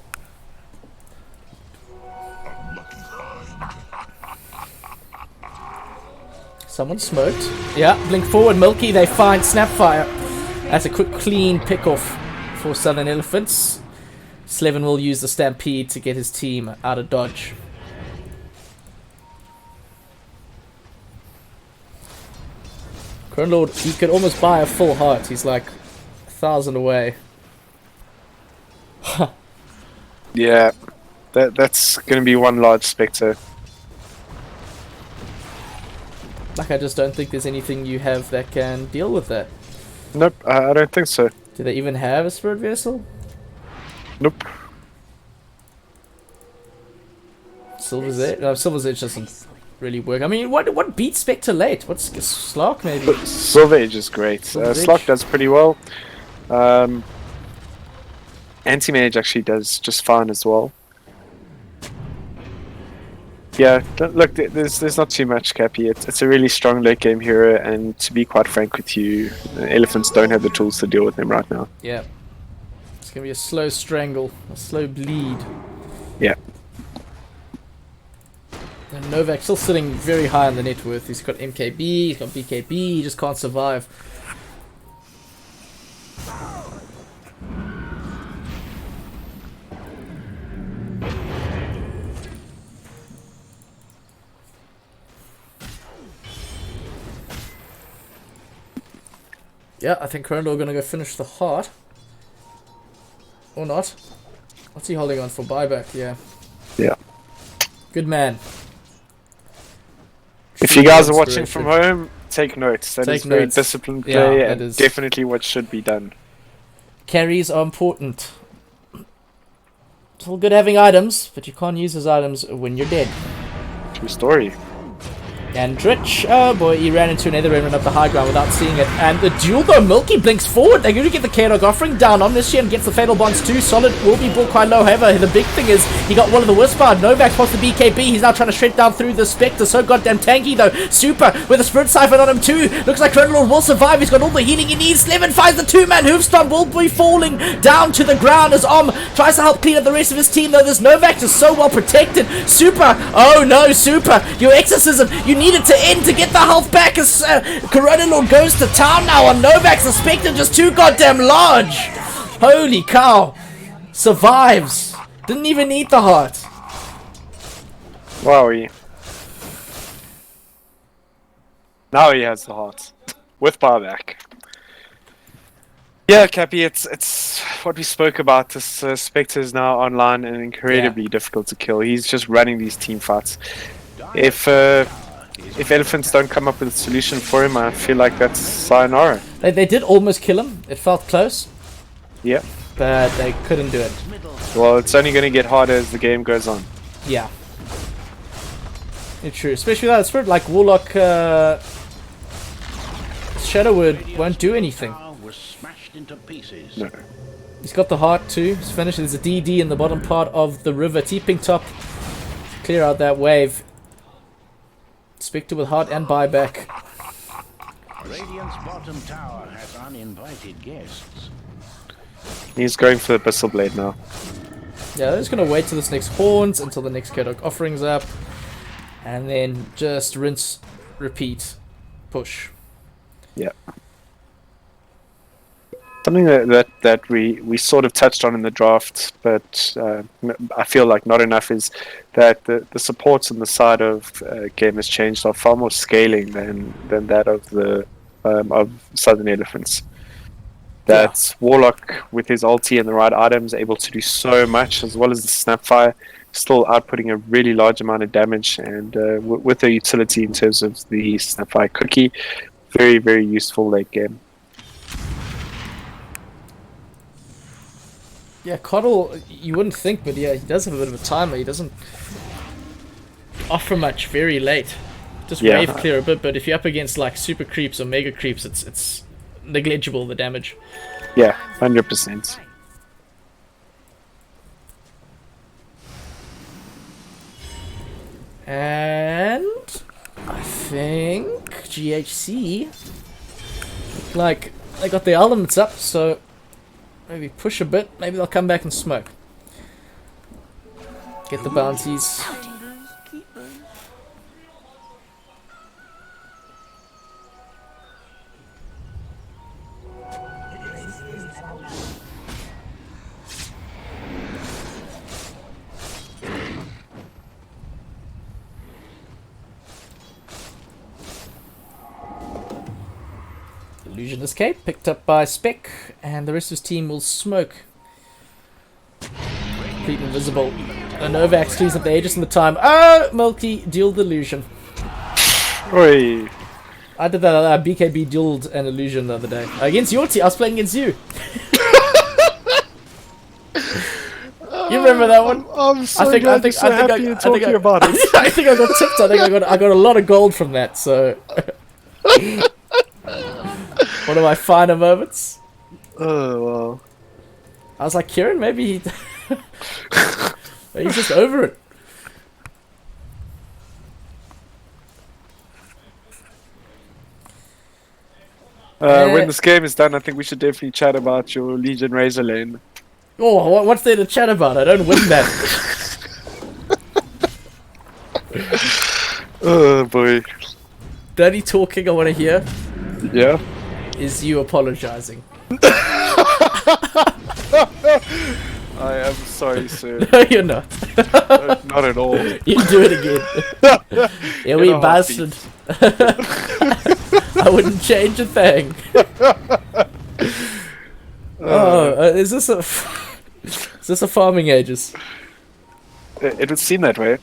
Someone smoked. Yeah, blink forward, Milky. They find Snapfire. That's a quick, clean pick-off for Southern Elephants. Slevin will use the Stampede to get his team out of dodge. Crown Lord, he could almost buy a full heart. He's like 1,000 away. Yeah. That's going to be one large Spectre. Like, I just don't think there's anything you have that can deal with that. Nope, I don't think so. Do they even have a Spirit Vessel? Nope. Silver's Edge? No, Silver's Edge doesn't really work. I mean, what beats Spectre late? What's Slark maybe? Silver Edge is great. Slot does pretty well. Anti-Mage actually does just fine as well. Yeah, look, there's not too much, Cappy. It's a really strong late game hero, and to be quite frank with you, Elephants don't have the tools to deal with them right now. Yeah. It's gonna be a slow strangle, a slow bleed. Yeah. And Novak still sitting very high on the net worth. He's got MKB, he's got BKB, he just can't survive. Yeah, I think Crondor are gonna go finish the heart. Or not. What's he holding on for? Buyback, yeah. Yeah. Good man. If you guys are watching from home, take notes. That is very disciplined play and definitely what should be done. Carries are important. It's all good having items, but you can't use those items when you're dead. True story. And Dritch, oh boy, he ran into another and up the high ground without seeing it. And the duel though, Milky blinks forward. They're going to get the K-Dog offering down. Omniscient gets the Fatal Bonds too. Solid will be brought quite low. However, the big thing is he got one of the Whisper. Novak spots the BKB. He's now trying to shred down through the Spectre. So goddamn tanky though. Super with a Sprint Siphon on him too. Looks like Chronolord will survive. He's got all the healing he needs. Slevin finds the two-man Hoofstomp. Will be falling down to the ground as Om tries to help clean up the rest of his team though. This Novak is so well protected. Super. Oh no, Super. Your exorcism. You need it to end to get the health back as Corona Lord goes to town now on Novak. The Spectre just too goddamn large. Holy cow. Survives. Didn't even need the heart. Wowie. Now he has the heart. With buyback. Yeah, Cappy, it's what we spoke about. This Spectre is now online and incredibly difficult to kill. He's just running these team fights. If elephants don't come up with a solution for him, I feel like that's sayonara. They did almost kill him. It felt close. Yeah. But they couldn't do it. Well, it's only going to get harder as the game goes on. Yeah. It's true. Especially without a spirit like Warlock, Shadow Word won't do anything. No. He's got the heart too. He's finished. There's a DD in the bottom part of the river. T-Ping top. Clear out that wave. Spectre with heart and buyback. Radiant's bottom tower has uninvited guests. He's going for the Abyssal Blade now. Yeah, they're just gonna wait till this next Horns, until the next K-Dog offering's up. And then just rinse, repeat, push. Yeah. Something that we sort of touched on in the draft, but I feel like not enough, is that the supports on the side of game has changed, are far more scaling than that of the of Southern Elephants. That's Warlock with his ulti and the right items able to do so much, as well as the Snapfire, still outputting a really large amount of damage, and with the utility in terms of the Snapfire cookie, very, very useful late game. Yeah, Coddle, you wouldn't think, but yeah, he does have a bit of a timer. He doesn't offer much very late. Just wave clear a bit, but if you're up against like super creeps or mega creeps, it's negligible, the damage. Yeah, 100%. And I think GHC look like they got the elements up, so maybe push a bit, maybe they'll come back and smoke. Get the bounties. Illusion escape, picked up by Spec, and the rest of his team will smoke. Complete invisible. And Novak cleans up the Aegis in the time. Oh, Milky dueled illusion. Oi. I did that, BKB dueled an illusion the other day. Against your team, I was playing against you. You remember that one? I'm so happy you're talking about it. I think I got tipped. I got a lot of gold from that, so... One of my finer moments. Oh, wow. I was like, Kieran, maybe he's just over it. When this game is done, I think we should definitely chat about your Legion Razor lane. Oh, what's there to chat about? I don't win that. Oh, boy. Dirty talking I want to hear. Yeah? Is you apologizing. I am sorry, sir. No, you're not. Not at all. You do it again. Yeah, we bastard. I wouldn't change a thing. Is this a... this a farming Aegis? It would seem that way.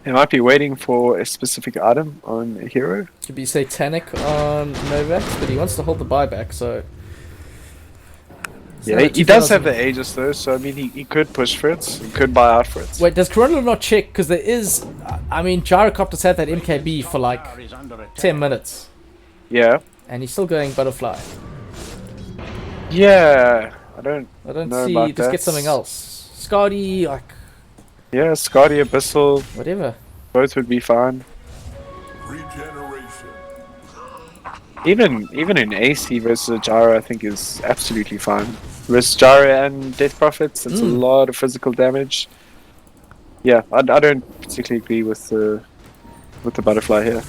They might be waiting for a specific item on a hero. Could be Satanic on Novax, but he wants to hold the buyback, so... Yeah, he does have the Aegis though, so I mean he could push for it, he could buy out for it. Wait, does Corona not check? Because there is... I mean, Gyrocopter's had that MKB for like 10 minutes. Yeah. And he's still going Butterfly. Yeah, I don't know see... about Just that. get something else. Scotty, like... Yeah, Scotty, Abyssal, Whatever. both would be fine. Regeneration. Even in AC versus Jara, I think is absolutely fine. Versus Jara and Death Prophets, it's a lot of physical damage. Yeah, I don't particularly agree with the butterfly here.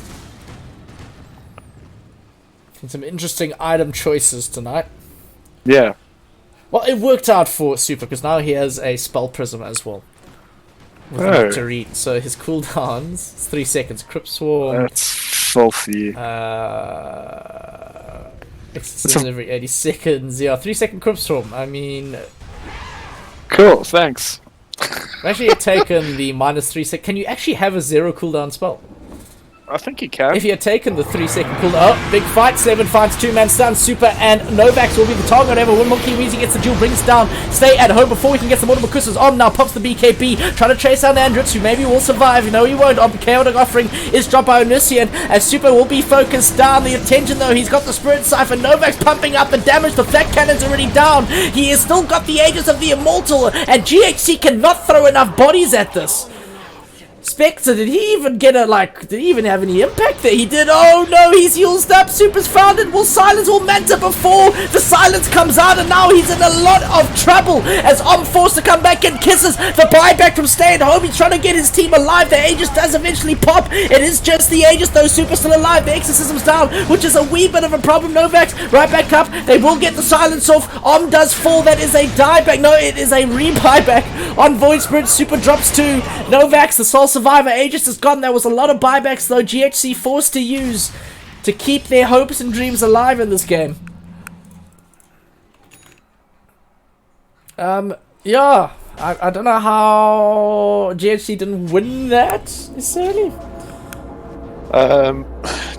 Some interesting item choices tonight. Yeah. Well, it worked out for Super, because now he has a Spell Prism as well. With Oh. to read. So his cooldowns, it's 3 seconds. Crypt Swarm. That's filthy. Exercise every 80 seconds. Yeah, 3 second Crypt Swarm. I mean, Cool, thanks. I've actually taken the -3 sec. Can you actually have a 0 cooldown spell? I think you can. If you had taken the 3 second cooldown, oh, big fight, 7 fights, 2-man stun, Super and Novax will be the target. Whenever one more Kiwizi gets the duel, brings down, stay at home before we can get some Mortimer Kusa's on. Now pops the BKB, trying to chase down Andritz, who maybe will survive. You know he won't. Chaotic offering is dropped by Onision, as Super will be focused down. The attention though, he's got the Spirit Cypher. Novax pumping up the damage, the Flak Cannon's already down. He has still got the Aegis of the Immortal, and GHC cannot throw enough bodies at this. Spectre, did he even get a, did he even have any impact there? He did. Oh no, he's used up. Super's found it. Will silence all Manta before the silence comes out, and now he's in a lot of trouble as forced to come back and kisses the buyback from stay at home. He's trying to get his team alive. The Aegis does eventually pop. It is just the Aegis though. Super's still alive. The Exorcism's down, which is a wee bit of a problem. Novax right back up. They will get the silence off. Does fall. That is a dieback. No, it is a re-buyback on Void Spirit. Super drops to Novax. The Soul Survivor Aegis is gone. There was a lot of buybacks though GHC forced to use to keep their hopes and dreams alive in this game. Yeah, I don't know how GHC didn't win that necessarily.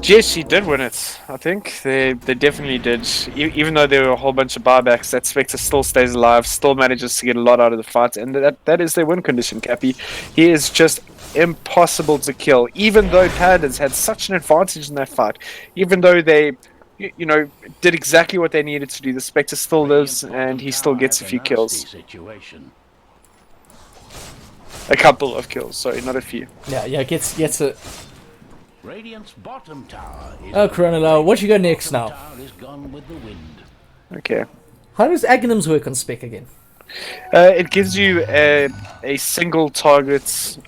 GSC did win it. I think they definitely did. Even though there were a whole bunch of buybacks, that Spectre still stays alive, still manages to get a lot out of the fight, and that is their win condition, Cappy. He is just impossible to kill. Even though Pandas had such an advantage in that fight, even though they, did exactly what they needed to do, the Spectre still lives and he still gets a few kills. A couple of kills, sorry, not a few. Yeah, gets it. Radiant's bottom tower is Oh, Coronel, what you go next now? tower is gone with the wind. Okay. How does Aghanims work on spec again? It gives you a single target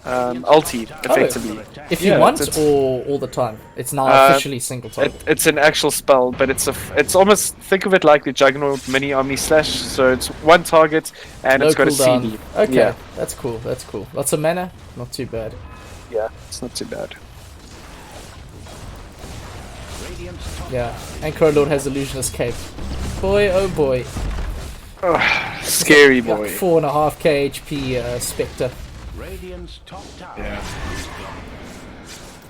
ulti, effectively. If you Yeah, want, it's- or all the time? It's now officially single target. It's an actual spell, but it's almost, think of it like the Juggernaut mini Omni Slash. So it's one target and No it's got cooldown. a CD. Okay, Yeah, that's cool. Lots of mana, not too bad. yeah, it's not too bad. Radiant's top Yeah, and Crowlord has Illusionist Cape. Boy, oh boy. Scary Got boy. 4.5k HP Spectre. Radiant's top tower Yeah. is gone.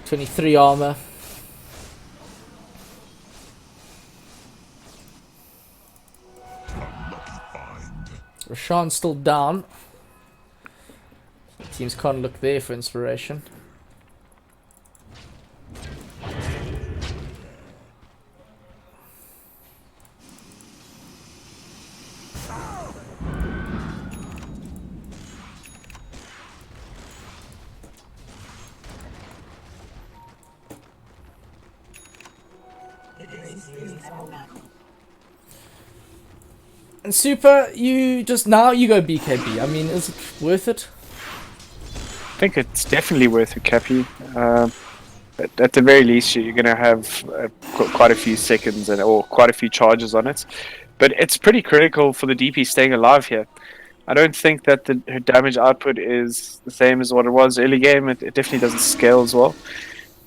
23 armor. Rashawn's still down. Teams can't look there for inspiration. And Super, you go BKB. I mean, is it worth it? I think it's definitely worth a Cappy. At the very least, you're going to have quite a few seconds or quite a few charges on it. But it's pretty critical for the DP staying alive here. I don't think that her damage output is the same as what it was early game. It definitely doesn't scale as well.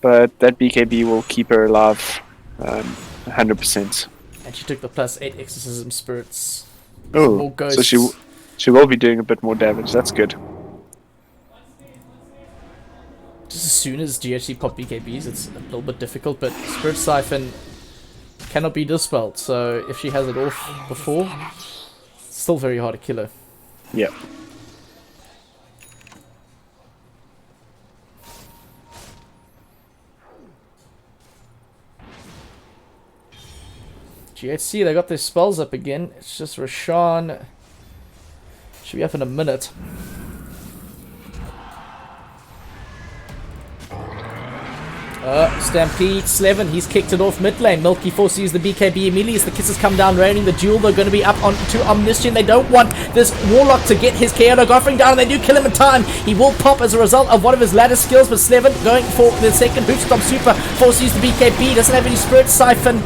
But that BKB will keep her alive 100%. And she took the +8 exorcism spirits. Oh, more ghosts. so she will be doing a bit more damage. That's good. Just as soon as GHC pop BKBs, it's a little bit difficult, but Spirit Siphon cannot be dispelled, so if she has it off before, it's still very hard to kill her. Yeah. GHC, they got their spells up again. It's just Rashawn. Should be up in a minute. Stampede, Slevin, he's kicked it off mid lane. Milky Force use the BKB immediately as the kisses come down, raining the duel. They're going to be up onto Omniscient. They don't want this Warlock to get his chaotic offering down, and they do kill him in time. He will pop as a result of one of his ladder skills, but Slevin going for the second Hoof Stomp Super. Force use the BKB, doesn't have any Spirit Siphon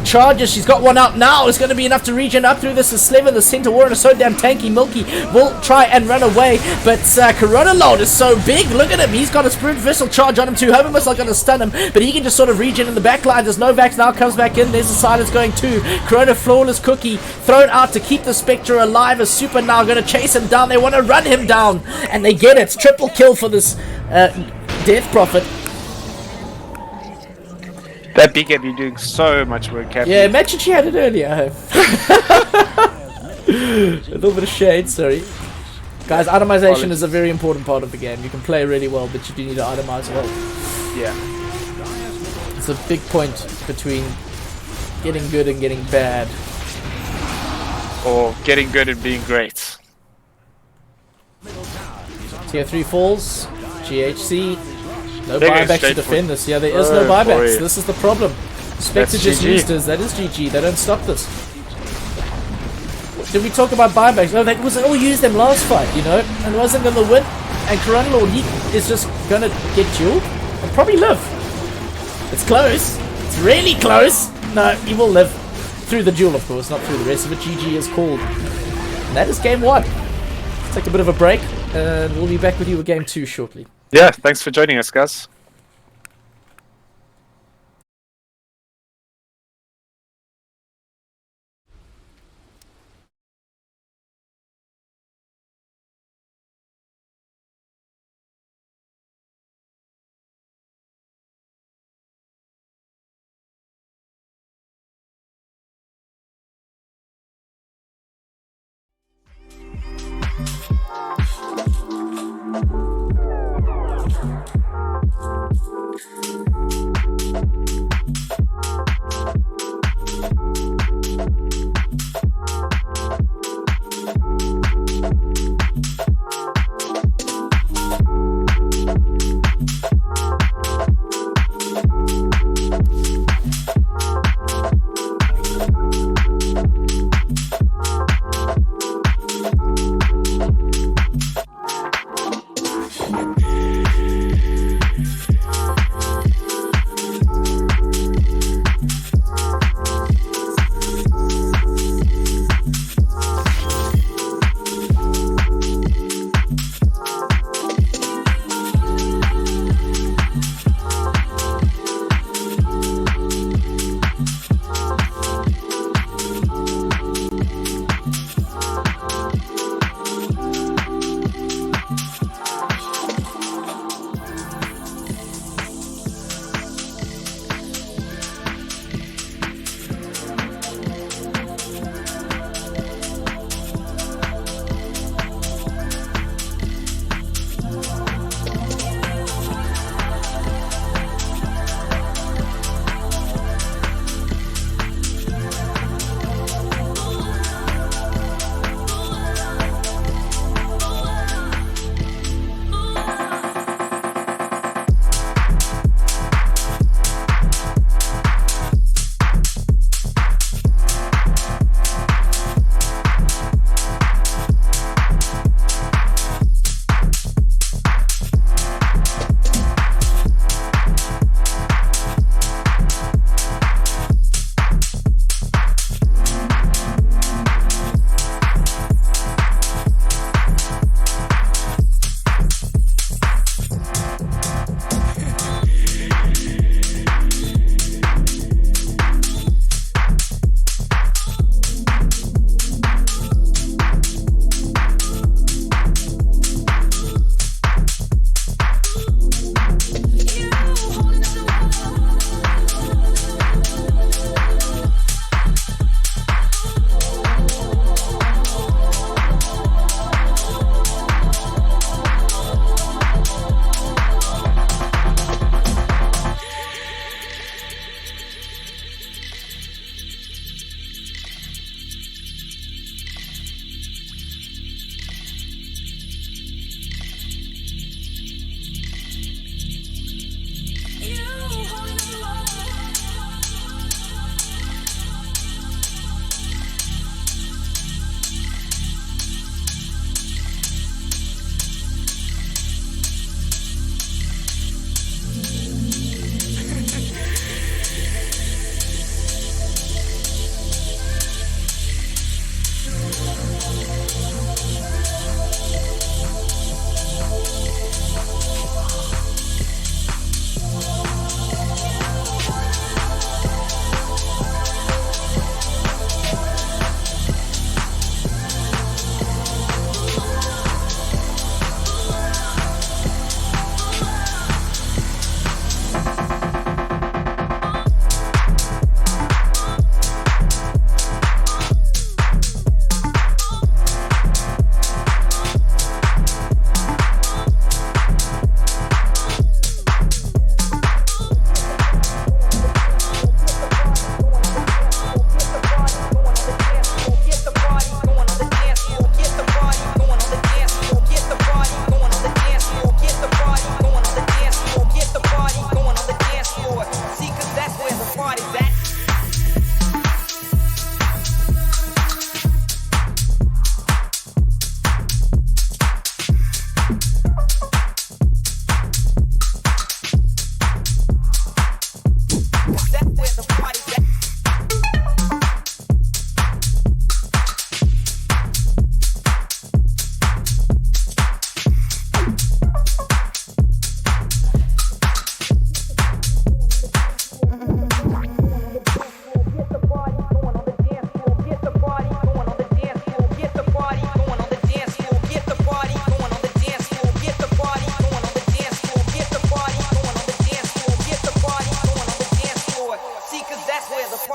charges. She's got one out now. It's going to be enough to regen up through this as Slevin, the Centaur Warrior, is so damn tanky. Milky will try and run away, but Corona Lord is so big. Look at him. He's got a Spirit Vessel charge on him too. Hover Missile going to stun him, but he can just sort of regen in the back line. There's Novax now comes back in. There's the silence going too. Corona Flawless Cookie thrown out to keep the Spectre alive. As Super now going to chase him down. They want to run him down, and they get it. Triple kill for this Death Prophet. That BKB doing so much work, Captain. Yeah, imagine she had it earlier. A little bit of shade, sorry. Guys, itemization is a very important part of the game. You can play really well, but you do need to itemize well. Yeah. It's a big point between getting good and getting bad. Or getting good and being great. Tier 3 falls. GHC. No They're going buybacks to straight defend for- this. Yeah, there is no Oh, buybacks. boy. This is the problem. Spectre That's just GG. used us. That is GG. They don't stop this. Did we talk about buybacks? No, that was all used them last fight, you know, and wasn't going to win. And Corona Lord, he is just going to get dueled and probably live. It's close. It's really close. No, he will live through the duel, of course, not through the rest of it. GG is called. And that is game 1. Let's take a bit of a break, and we'll be back with you with game 2 shortly. Yeah, thanks for joining us, guys.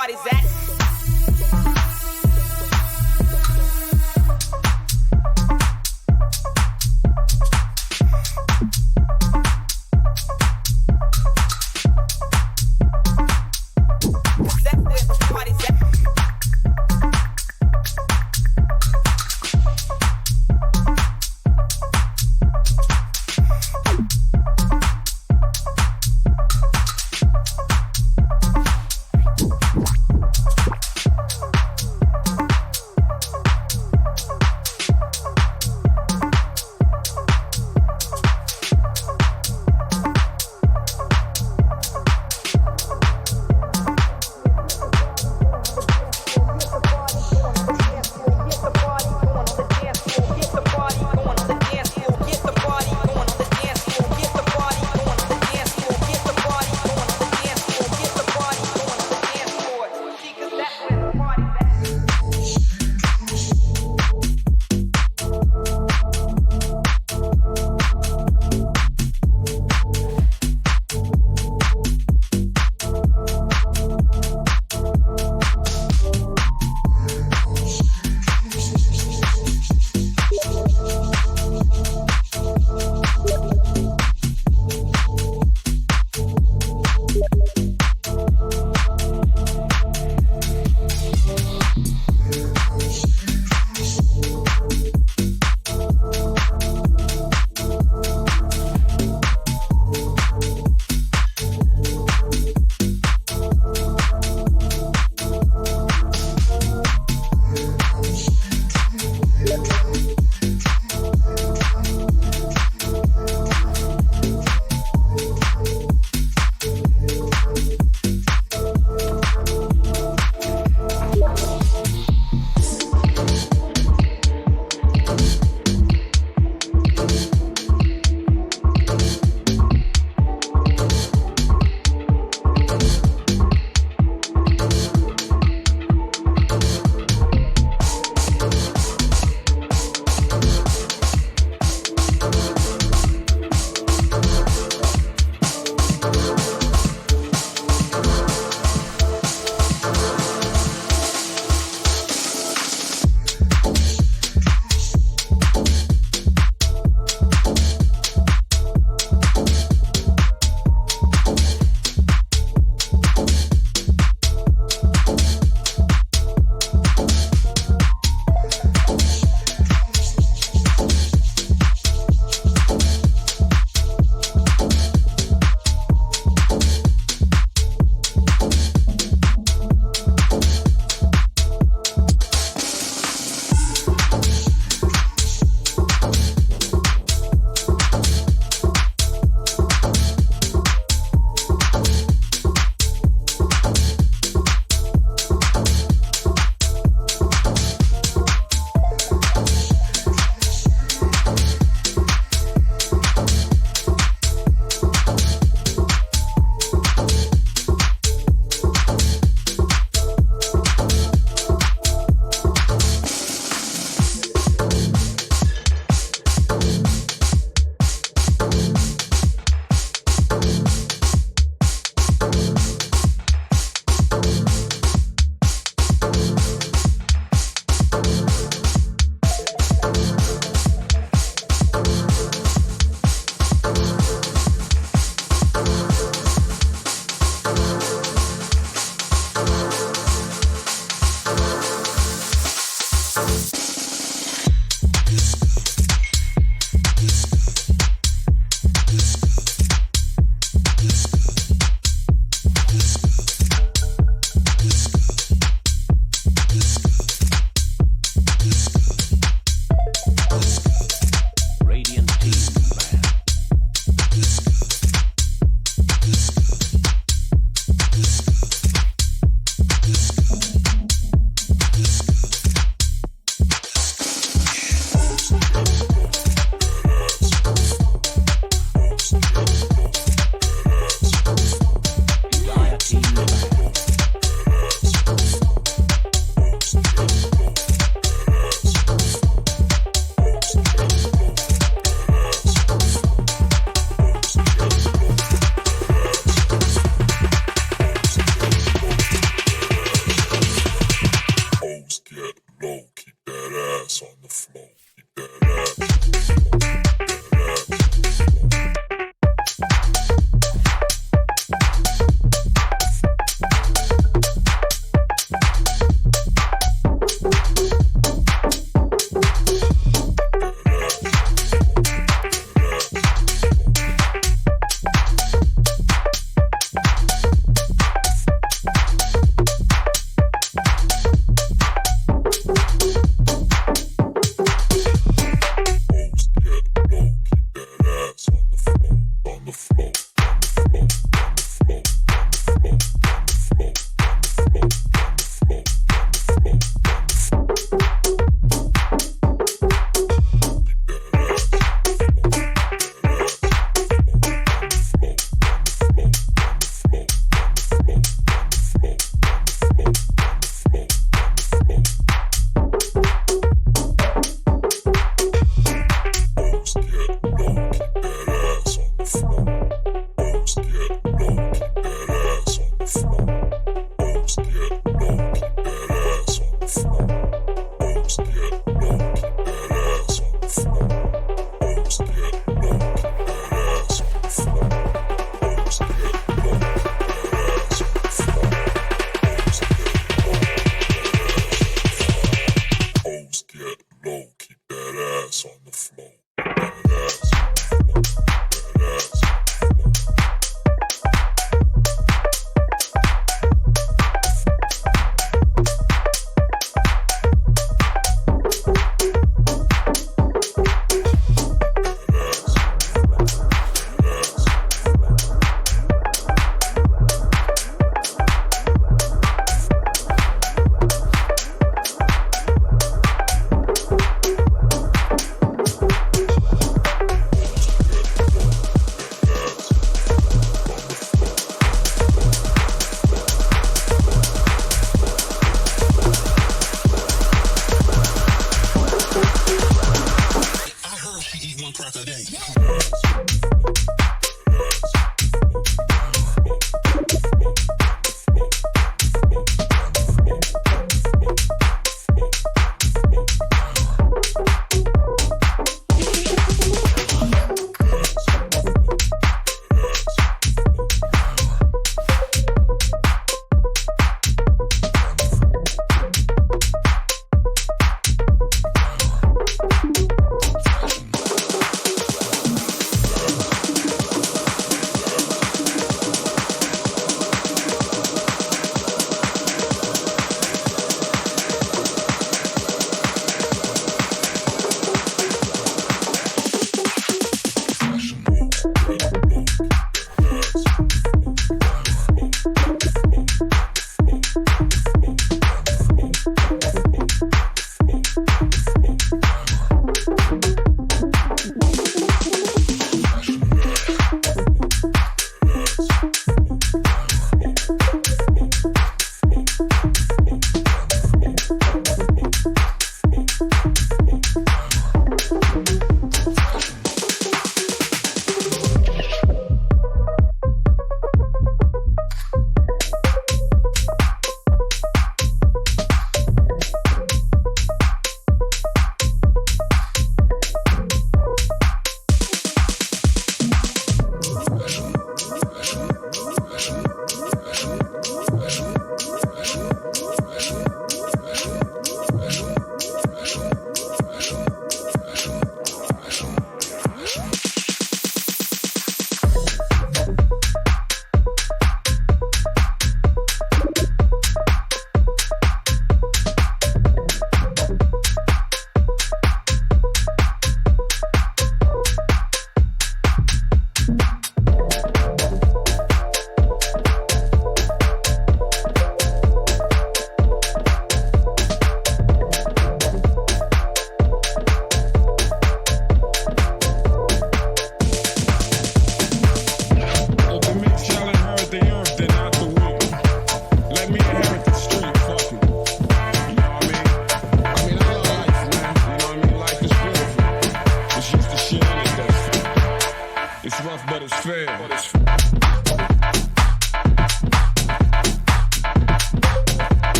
party's at.